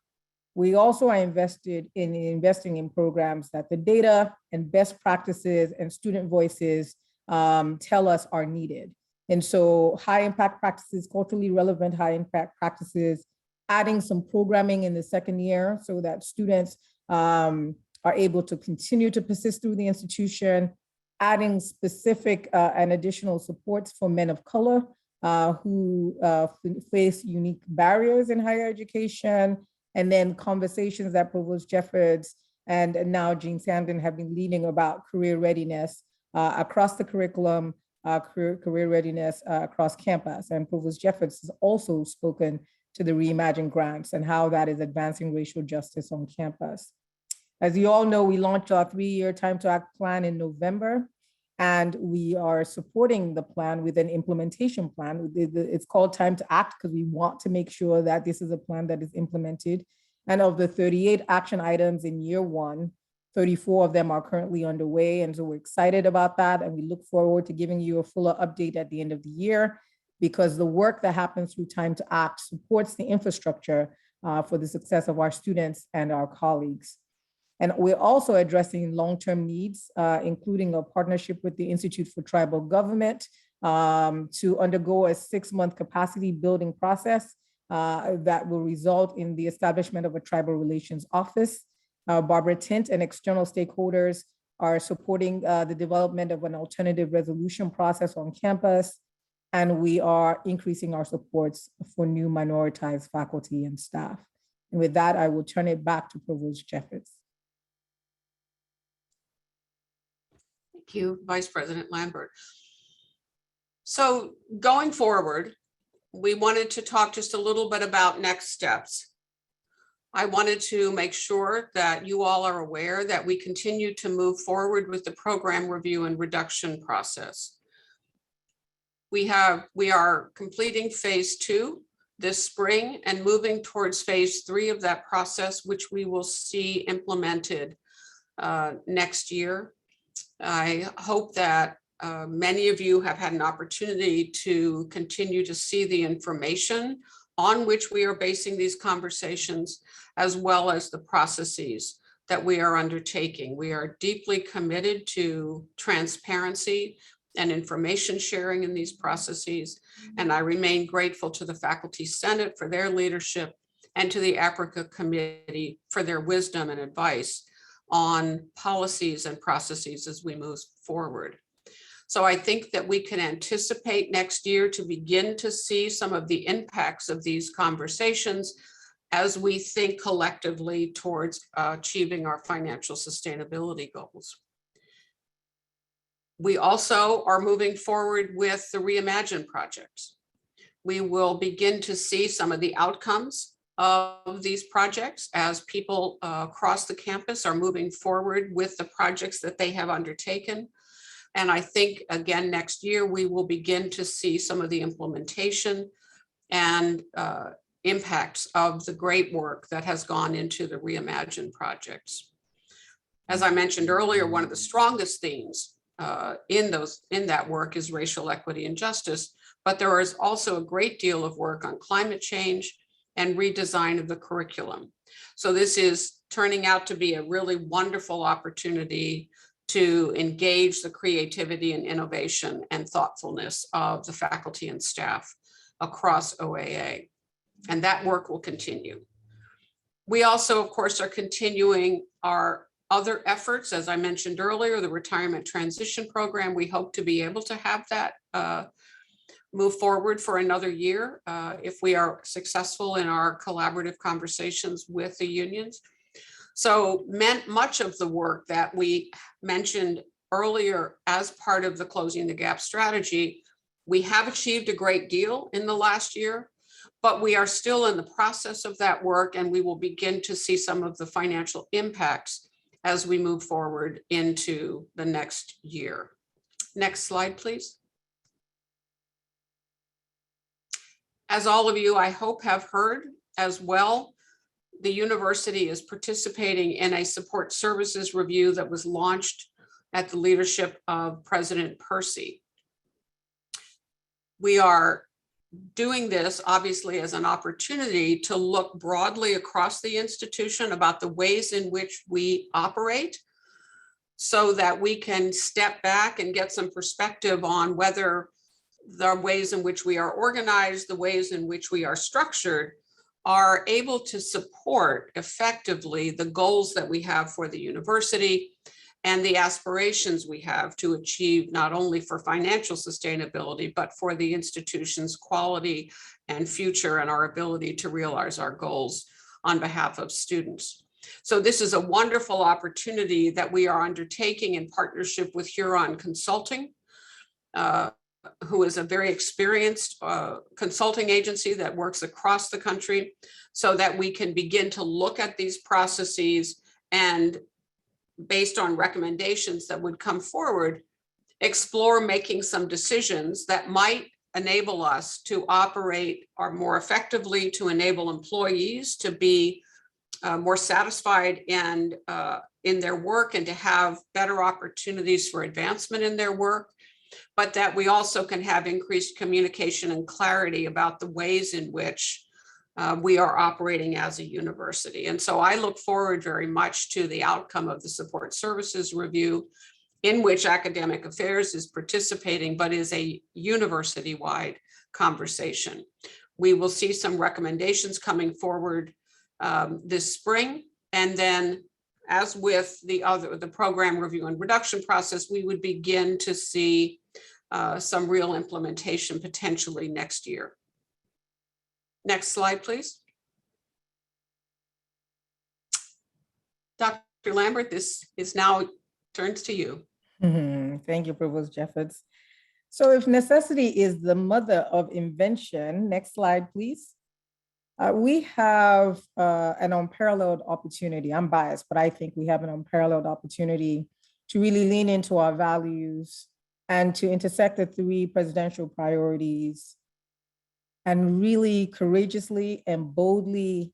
we also are investing in programs that the data and best practices and student voices tell us are needed. And so high impact practices, culturally relevant high impact practices, adding some programming in the second year so that students are able to continue to persist through the institution, adding specific and additional supports for men of color who face unique barriers in higher education, and then conversations that Provost Jeffords and now Jean Sandin have been leading about career readiness across the curriculum, career readiness across campus. And Provost Jeffords has also spoken to the Reimagine grants and how that is advancing racial justice on campus. As you all know, we launched our 3-year Time to Act plan in November, and we are supporting the plan with an implementation plan. It's called Time to Act because we want to make sure that this is a plan that is implemented. And of the 38 action items in year 1, 34 of them are currently underway. And so we're excited about that. And we look forward to giving you a fuller update at the end of the year, because the work that happens through Time to Act supports the infrastructure for the success of our students and our colleagues. And we're also addressing long-term needs, including a partnership with the Institute for Tribal Government to undergo a 6-month capacity building process that will result in the establishment of a tribal relations office. Barbara Tint and external stakeholders are supporting the development of an alternative resolution process on campus. And we are increasing our supports for new minoritized faculty and staff. And with that, I will turn it back to Provost Jeffords. Thank you, Vice President Lambert. So going forward, we wanted to talk just a little bit about next steps. I wanted to make sure that you all are aware that we continue to move forward with the program review and reduction process. We are completing phase 2 this spring and moving towards phase 3 of that process, which we will see implemented next year. I hope that many of you have had an opportunity to continue to see the information on which we are basing these conversations, as well as the processes that we are undertaking. We are deeply committed to transparency and information sharing in these processes, and I remain grateful to the Faculty Senate for their leadership and to the Africa Committee for their wisdom and advice on policies and processes as we move forward. So I think that we can anticipate next year to begin to see some of the impacts of these conversations as we think collectively towards achieving our financial sustainability goals. We also are moving forward with the Reimagine projects. We will begin to see some of the outcomes of these projects as people across the campus are moving forward with the projects that they have undertaken. And I think, again, next year, we will begin to see some of the implementation and impacts of the great work that has gone into the Reimagine projects. As I mentioned earlier, one of the strongest themes in that work is racial equity and justice, but there is also a great deal of work on climate change and redesign of the curriculum. So this is turning out to be a really wonderful opportunity to engage the creativity and innovation and thoughtfulness of the faculty and staff across OAA. And that work will continue. We also, of course, are continuing our other efforts. As I mentioned earlier, the retirement transition program, we hope to be able to have that move forward for another year if we are successful in our collaborative conversations with the unions. So much of the work that we mentioned earlier as part of the Closing the Gap strategy, we have achieved a great deal in the last year, but we are still in the process of that work, and we will begin to see some of the financial impacts as we move forward into the next year. Next slide, please. As all of you, I hope, have heard as well, the university is participating in a support services review that was launched at the leadership of President Percy. We are doing this obviously as an opportunity to look broadly across the institution about the ways in which we operate, so that we can step back and get some perspective on whether the ways in which we are organized, the ways in which we are structured, are able to support effectively the goals that we have for the university and the aspirations we have to achieve, not only for financial sustainability, but for the institution's quality and future and our ability to realize our goals on behalf of students. So this is a wonderful opportunity that we are undertaking in partnership with Huron Consulting, who is a very experienced consulting agency that works across the country, so that we can begin to look at these processes and, based on recommendations that would come forward, explore making some decisions that might enable us to operate more effectively, to enable employees to be more satisfied and in their work and to have better opportunities for advancement in their work, but that we also can have increased communication and clarity about the ways in which we are operating as a university. And so I look forward very much to the outcome of the support services review, in which academic affairs is participating, but is a university-wide conversation. We will see some recommendations coming forward this spring. And then, as with the program review and reduction process, we would begin to see some real implementation potentially next year. Next slide, please. Dr. Lambert, this is now turns to you. Thank you, Provost Jeffords. So if necessity is the mother of invention, next slide, please. We have an unparalleled opportunity. I'm biased, but I think we have an unparalleled opportunity to really lean into our values and to intersect the 3 presidential priorities and really courageously and boldly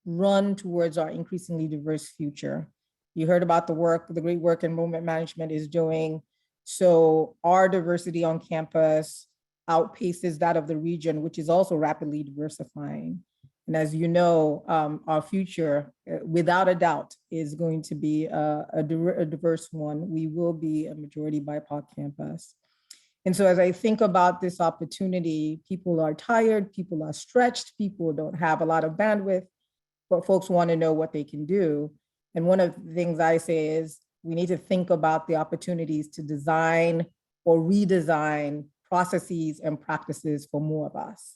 run towards our increasingly diverse future. You heard about the great work enrollment management is doing. So our diversity on campus outpaces that of the region, which is also rapidly diversifying. And as you know, our future, without a doubt, is going to be a diverse one. We will be a majority BIPOC campus. And so as I think about this opportunity, people are tired, people are stretched, people don't have a lot of bandwidth, but folks want to know what they can do. And one of the things I say is we need to think about the opportunities to design or redesign processes and practices for more of us.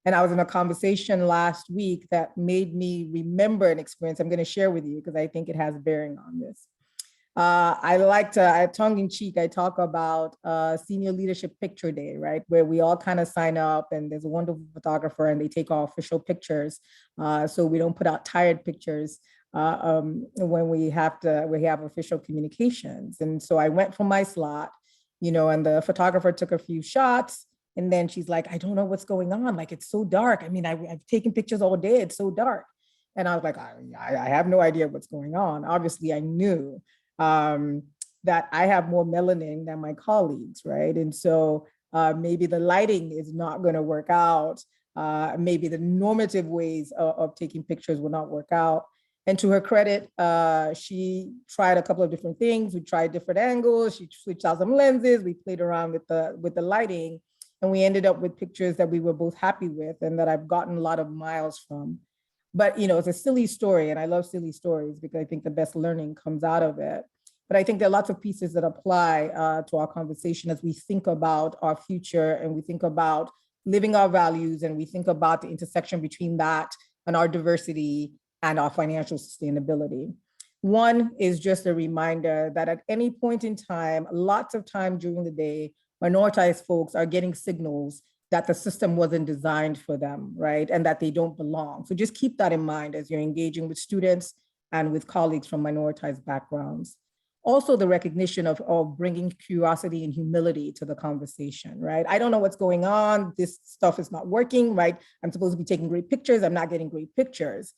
And I was in a conversation last week that made me remember an experience I'm going to share with you because I think it has bearing on this. I like to, tongue in cheek, I talk about Senior Leadership Picture Day, right? Where we all kind of sign up and there's a wonderful photographer and they take our official pictures. So we don't put out tired pictures when we have official communications. And so I went for my slot, and the photographer took a few shots. And then she's like, I don't know what's going on. Like, it's so dark. I mean, I've taken pictures all day. It's so dark. And I was like, I have no idea what's going on. Obviously, I knew that I have more melanin than my colleagues, right? And so maybe the lighting is not going to work out. Maybe the normative ways of taking pictures will not work out. And to her credit, she tried a couple of different things. We tried different angles. She switched out some lenses. We played around with the lighting. And we ended up with pictures that we were both happy with and that I've gotten a lot of miles from. But, it's a silly story and I love silly stories because I think the best learning comes out of it. But I think there are lots of pieces that apply to our conversation as we think about our future and we think about living our values and we think about the intersection between that and our diversity and our financial sustainability. One is just a reminder that at any point in time, lots of time during the day, minoritized folks are getting signals that the system wasn't designed for them, right? And that they don't belong. So just keep that in mind as you're engaging with students and with colleagues from minoritized backgrounds. Also the recognition of bringing curiosity and humility to the conversation, right? I don't know what's going on. This stuff is not working, right? I'm supposed to be taking great pictures. I'm not getting great pictures.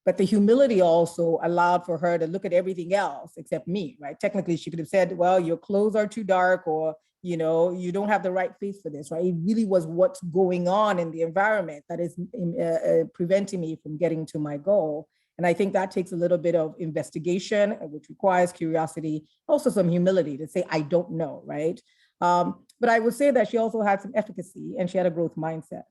But the humility also allowed for her to look at everything else except me, right? Technically, she could have said, well, your clothes are too dark or you know, you don't have the right face for this, right? It really was what's going on in the environment that is preventing me from getting to my goal. And I think that takes a little bit of investigation, which requires curiosity, also some humility to say, I don't know, right? But I would say that she also had some efficacy and she had a growth mindset.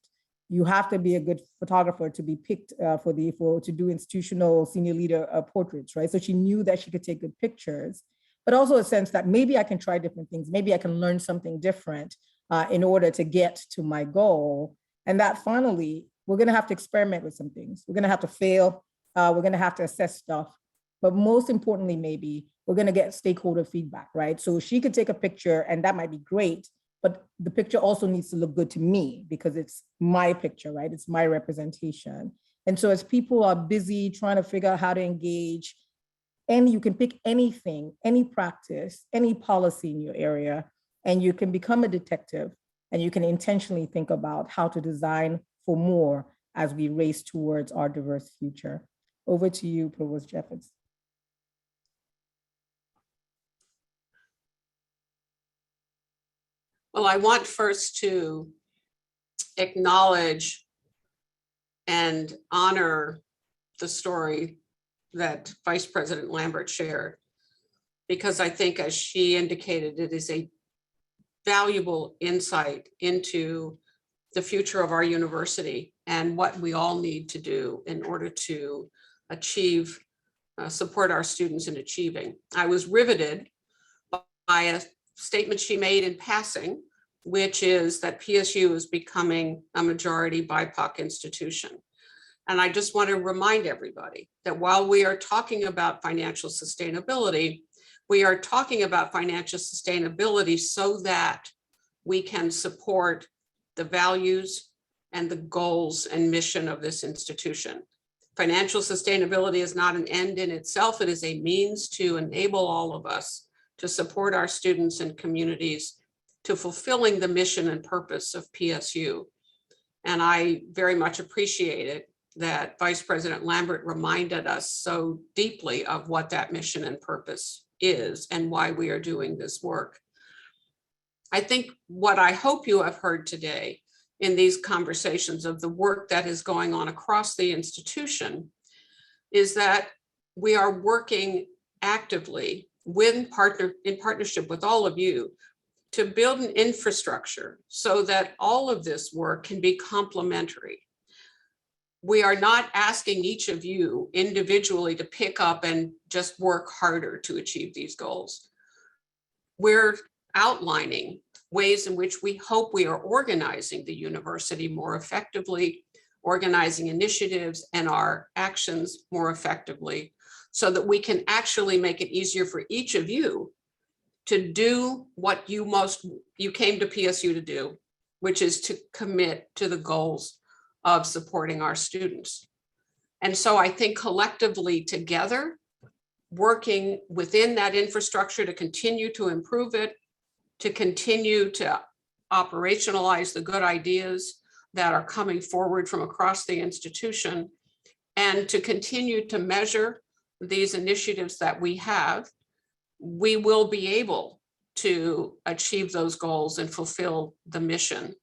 You have to be a good photographer to be picked to do institutional senior leader portraits, right? So she knew that she could take good pictures, but also a sense that maybe I can try different things. Maybe I can learn something different in order to get to my goal. And that finally, we're gonna have to experiment with some things. We're gonna have to fail. We're gonna have to assess stuff. But most importantly, maybe we're gonna get stakeholder feedback, right? So she could take a picture and that might be great, but the picture also needs to look good to me because it's my picture, right? It's my representation. And so as people are busy trying to figure out how to engage, and you can pick anything, any practice, any policy in your area, and you can become a detective and you can intentionally think about how to design for more as we race towards our diverse future. Over to you, Provost Jeffords. Well, I want first to acknowledge and honor the story that Vice President Lambert shared, because I think, as she indicated, it is a valuable insight into the future of our university and what we all need to do in order to achieve, support our students in achieving. I was riveted by a statement she made in passing, which is that PSU is becoming a majority BIPOC institution. And I just want to remind everybody that while we are talking about financial sustainability, we are talking about financial sustainability so that we can support the values and the goals and mission of this institution. Financial sustainability is not an end in itself. It is a means to enable all of us to support our students and communities to fulfilling the mission and purpose of PSU. And I very much appreciate it that Vice President Lambert reminded us so deeply of what that mission and purpose is and why we are doing this work. I think what I hope you have heard today in these conversations of the work that is going on across the institution is that we are working actively in partnership with all of you to build an infrastructure so that all of this work can be complementary. We are not asking each of you individually to pick up and just work harder to achieve these goals. We're outlining ways in which we hope we are organizing the university more effectively, organizing initiatives and our actions more effectively, so that we can actually make it easier for each of you to do what you came to PSU to do, which is to commit to the goals of supporting our students. And so I think collectively together, working within that infrastructure to continue to improve it, to continue to operationalize the good ideas that are coming forward from across the institution, and to continue to measure these initiatives that we have, we will be able to achieve those goals and fulfill the mission,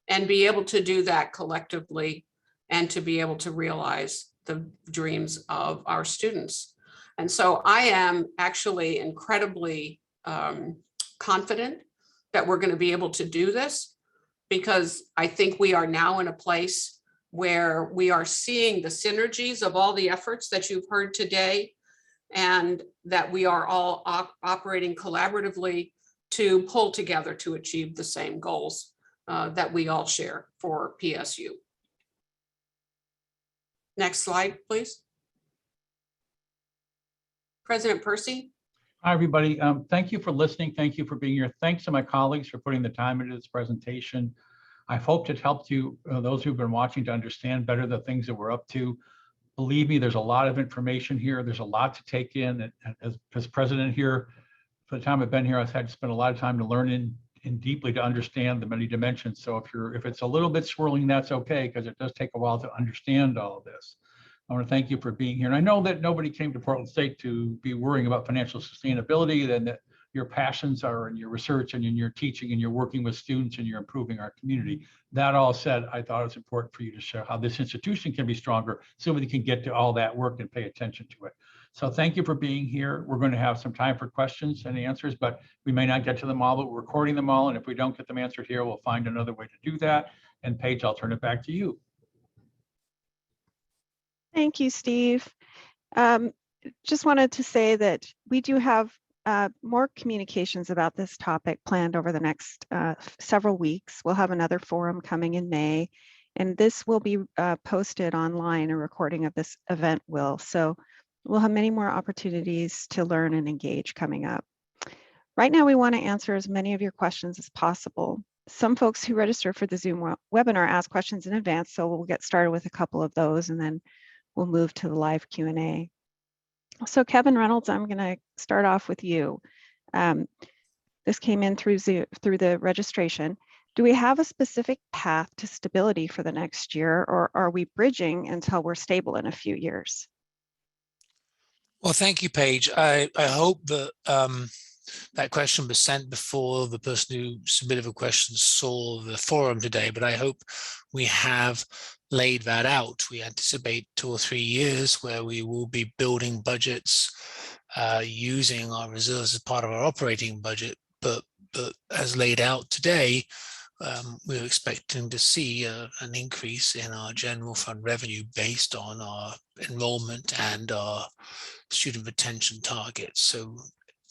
and be able to do that collectively and to be able to realize the dreams of our students. And so I am actually incredibly confident that we're going to be able to do this, because I think we are now in a place where we are seeing the synergies of all the efforts that you've heard today, and that we are all operating collaboratively to pull together to achieve the same goals that we all share for PSU. Next slide, please. President Percy. Hi, everybody. Thank you for listening. Thank you for being here. Thanks to my colleagues for putting the time into this presentation. I hope it helped you, those who've been watching, to understand better the things that we're up to. Believe me, there's a lot of information here. There's a lot to take in. As president here, for the time I've been here, I've had to spend a lot of time to learn in deeply to understand the many dimensions. So if it's a little bit swirling, that's okay, because it does take a while to understand all of this. I want to thank you for being here. And I know that nobody came to Portland State to be worrying about financial sustainability, and that your passions are in your research and in your teaching and you're working with students and you're improving our community. That all said, I thought it was important for you to share how this institution can be stronger so we can get to all that work and pay attention to it. So thank you for being here. We're going to have some time for questions and answers, but we may not get to them all, but we're recording them all. And if we don't get them answered here, we'll find another way to do that. And Paige, I'll turn it back to you. Thank you, Steve. Just wanted to say that we do have more communications about this topic planned over the next several weeks. We'll have another forum coming in May, and this will be posted online. A recording of this event will. So we'll have many more opportunities to learn and engage coming up. Right now, we want to answer as many of your questions as possible. Some folks who register for the Zoom webinar ask questions in advance, so we'll get started with a couple of those, and then we'll move to the live Q&A. So Kevin Reynolds, I'm going to start off with you. This came in through the registration. Do we have a specific path to stability for the next year, or are we bridging until we're stable in a few years? Well, thank you, Paige. I hope that that question was sent before the person who submitted the question saw the forum today, but I hope we have laid that out. We anticipate 2 or 3 years where we will be building budgets using our reserves as part of our operating budget, but as laid out today, we're expecting to see an increase in our general fund revenue based on our enrollment and our student retention targets. So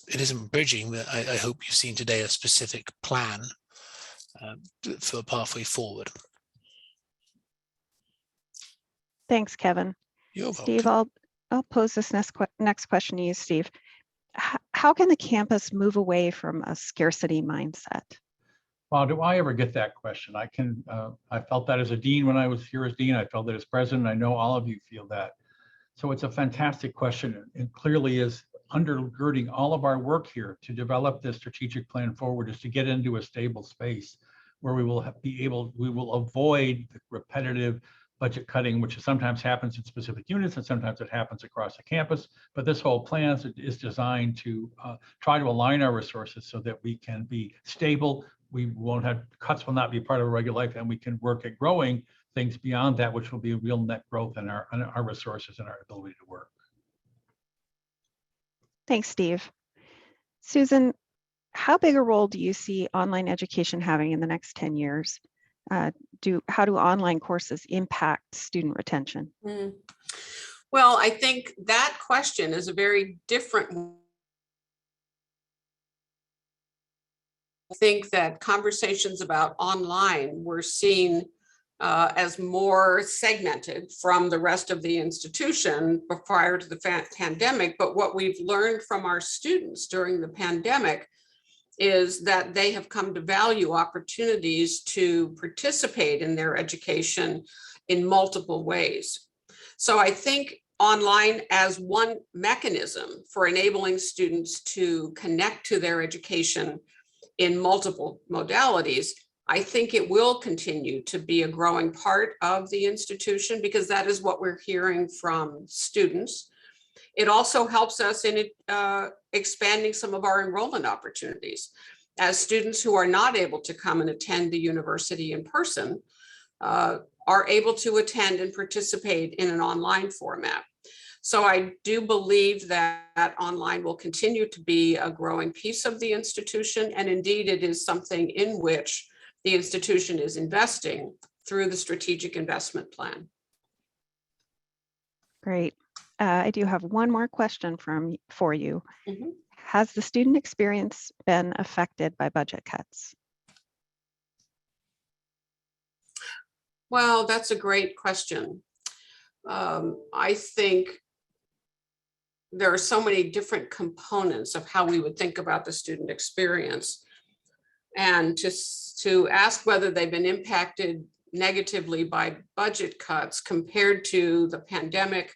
it isn't bridging, but I hope you've seen today a specific plan for a pathway forward. Thanks, Kevin. You're Steve, welcome. I'll pose this next question to you, Steve. How can the campus move away from a scarcity mindset? Well, do I ever get that question? I felt that as a dean when I was here as dean. I felt that as president. I know all of you feel that. So it's a fantastic question, and clearly is undergirding all of our work here to develop this strategic plan forward is to get into a stable space where we will we will avoid the repetitive budget cutting, which sometimes happens in specific units and sometimes it happens across the campus. But this whole plan is designed to try to align our resources so that we can be stable. We won't have cuts, will not be part of our regular life, and we can work at growing things beyond that, which will be a real net growth in our resources and our ability to work. Thanks, Steve. Susan, how big a role do you see online education having in the next 10 years? How do online courses impact student retention? Well, I think that question is a very different one. I think that conversations about online were seen as more segmented from the rest of the institution prior to the pandemic. But what we've learned from our students during the pandemic is that they have come to value opportunities to participate in their education in multiple ways. So I think online as one mechanism for enabling students to connect to their education in multiple modalities, I think it will continue to be a growing part of the institution because that is what we're hearing from students. It also helps us in expanding some of our enrollment opportunities. As students who are not able to come and attend the university in person are able to attend and participate in an online format. So I do believe that online will continue to be a growing piece of the institution. And indeed, it is something in which the institution is investing through the strategic investment plan. Great. I do have one more question for you. Mm-hmm. Has the student experience been affected by budget cuts? Well, that's a great question. I think there are so many different components of how we would think about the student experience. And to ask whether they've been impacted negatively by budget cuts compared to the pandemic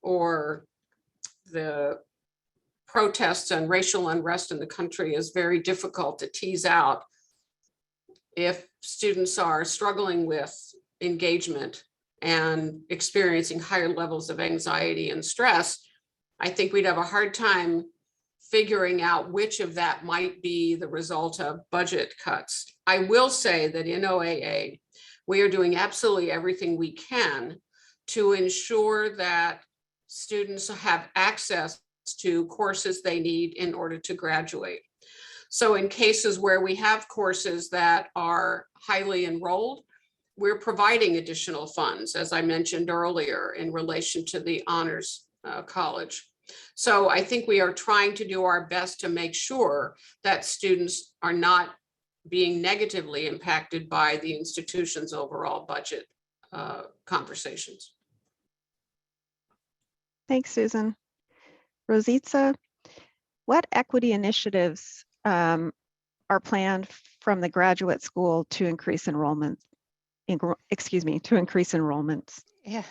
or the protests and racial unrest in the country is very difficult to tease out. If students are struggling with engagement and experiencing higher levels of anxiety and stress, I think we'd have a hard time figuring out which of that might be the result of budget cuts. I will say that in OAA, we are doing absolutely everything we can to ensure that students have access to courses they need in order to graduate. So in cases where we have courses that are highly enrolled, we're providing additional funds, as I mentioned earlier, in relation to the honors college. So I think we are trying to do our best to make sure that students are not being negatively impacted by the institution's overall budget conversations. Thanks, Susan. Rositza, what equity initiatives are planned from the graduate school to increase enrollment? To increase enrollments? Yeah.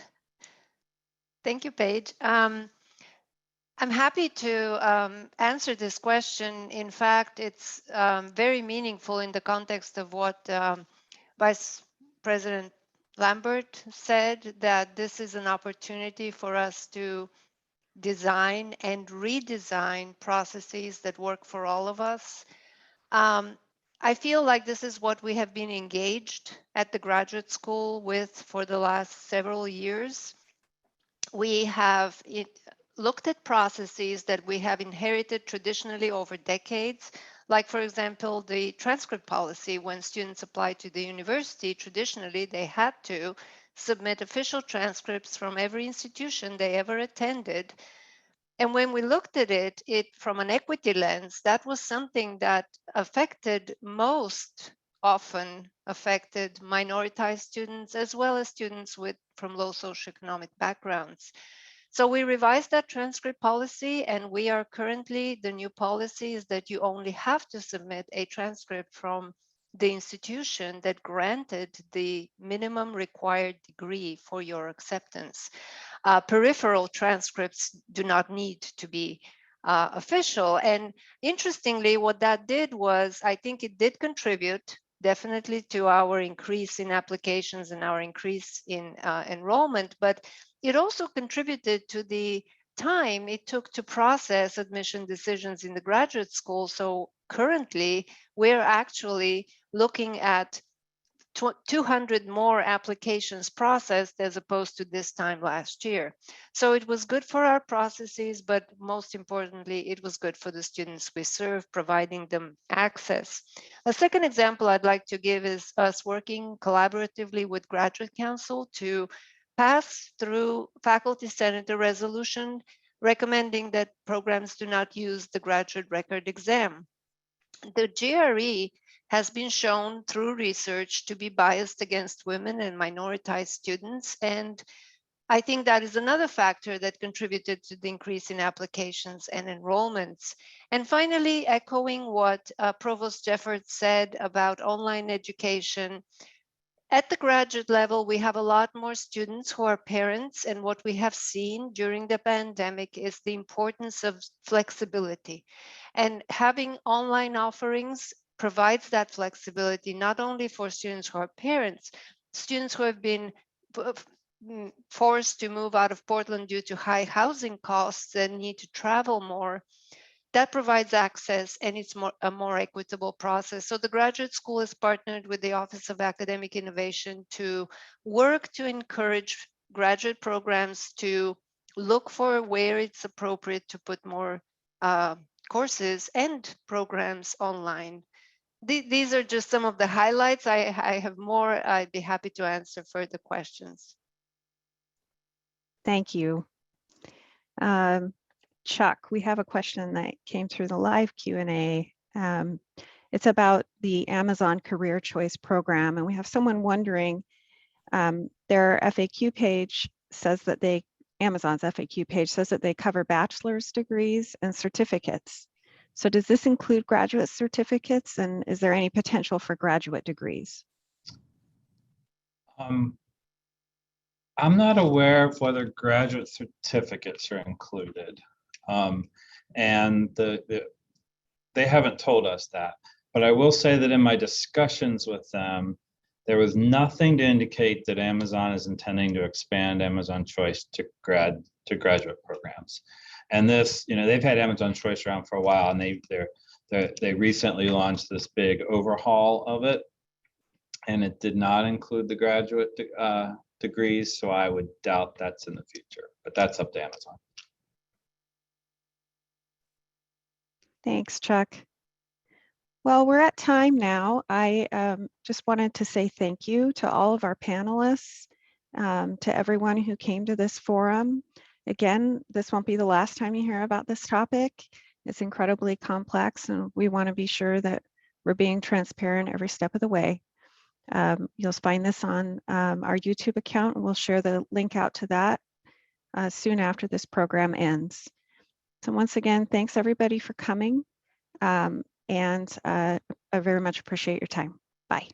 Thank you, Paige. I'm happy to answer this question. In fact, it's very meaningful in the context of what Vice President Lambert said, that this is an opportunity for us to design and redesign processes that work for all of us. I feel like this is what we have been engaged at the graduate school with for the last several years. We have looked at processes that we have inherited traditionally over decades, like, for example, the transcript policy. When students apply to the university, traditionally they had to submit official transcripts from every institution they ever attended. And when we looked at it from an equity lens, that was something that most often affected minoritized students, as well as students from low socioeconomic backgrounds. So we revised that transcript policy, and we are currently, the new policy is that you only have to submit a transcript from the institution that granted the minimum required degree for your acceptance. Peripheral transcripts do not need to be official. And interestingly, what that did was, I think it did contribute definitely to our increase in applications and our increase in enrollment, but it also contributed to the time it took to process admission decisions in the graduate school. So currently, we're actually looking at 200 more applications processed as opposed to this time last year. So it was good for our processes, but most importantly, it was good for the students we serve, providing them access. A second example I'd like to give is us working collaboratively with Graduate Council to pass through Faculty Senate a resolution recommending that programs do not use the graduate record exam. The GRE has been shown through research to be biased against women and minoritized students. And I think that is another factor that contributed to the increase in applications and enrollments. And finally, echoing what Provost Jeffords said about online education, at the graduate level, we have a lot more students who are parents, and what we have seen during the pandemic is the importance of flexibility. And having online offerings provides that flexibility, not only for students who are parents, students who have been forced to move out of Portland due to high housing costs and need to travel more. That provides access, and it's a more equitable process. So the graduate school has partnered with the Office of Academic Innovation to work to encourage graduate programs to look for where it's appropriate to put more courses and programs online. These are just some of the highlights. I have more. I'd be happy to answer further questions. Thank you. Chuck, we have a question that came through the live Q&A. It's about the Amazon Career Choice Program, and we have someone wondering, their FAQ page says that Amazon's FAQ page says that they cover bachelor's degrees and certificates. So does this include graduate certificates, and is there any potential for graduate degrees? I'm not aware of whether graduate certificates are included. And they haven't told us that. But I will say that in my discussions with them, there was nothing to indicate that Amazon is intending to expand Amazon Choice to graduate programs. And this, they've had Amazon Choice around for a while, and they recently launched this big overhaul of it, and it did not include the graduate degrees, so I would doubt that's in the future, but that's up to Amazon. Thanks, Chuck. Well, we're at time now. I just wanted to say thank you to all of our panelists, to everyone who came to this forum. Again, this won't be the last time you hear about this topic. It's incredibly complex, and we want to be sure that we're being transparent every step of the way. You'll find this on our YouTube account, and we'll share the link out to that soon after this program ends. So once again, thanks everybody for coming, and I very much appreciate your time. Bye.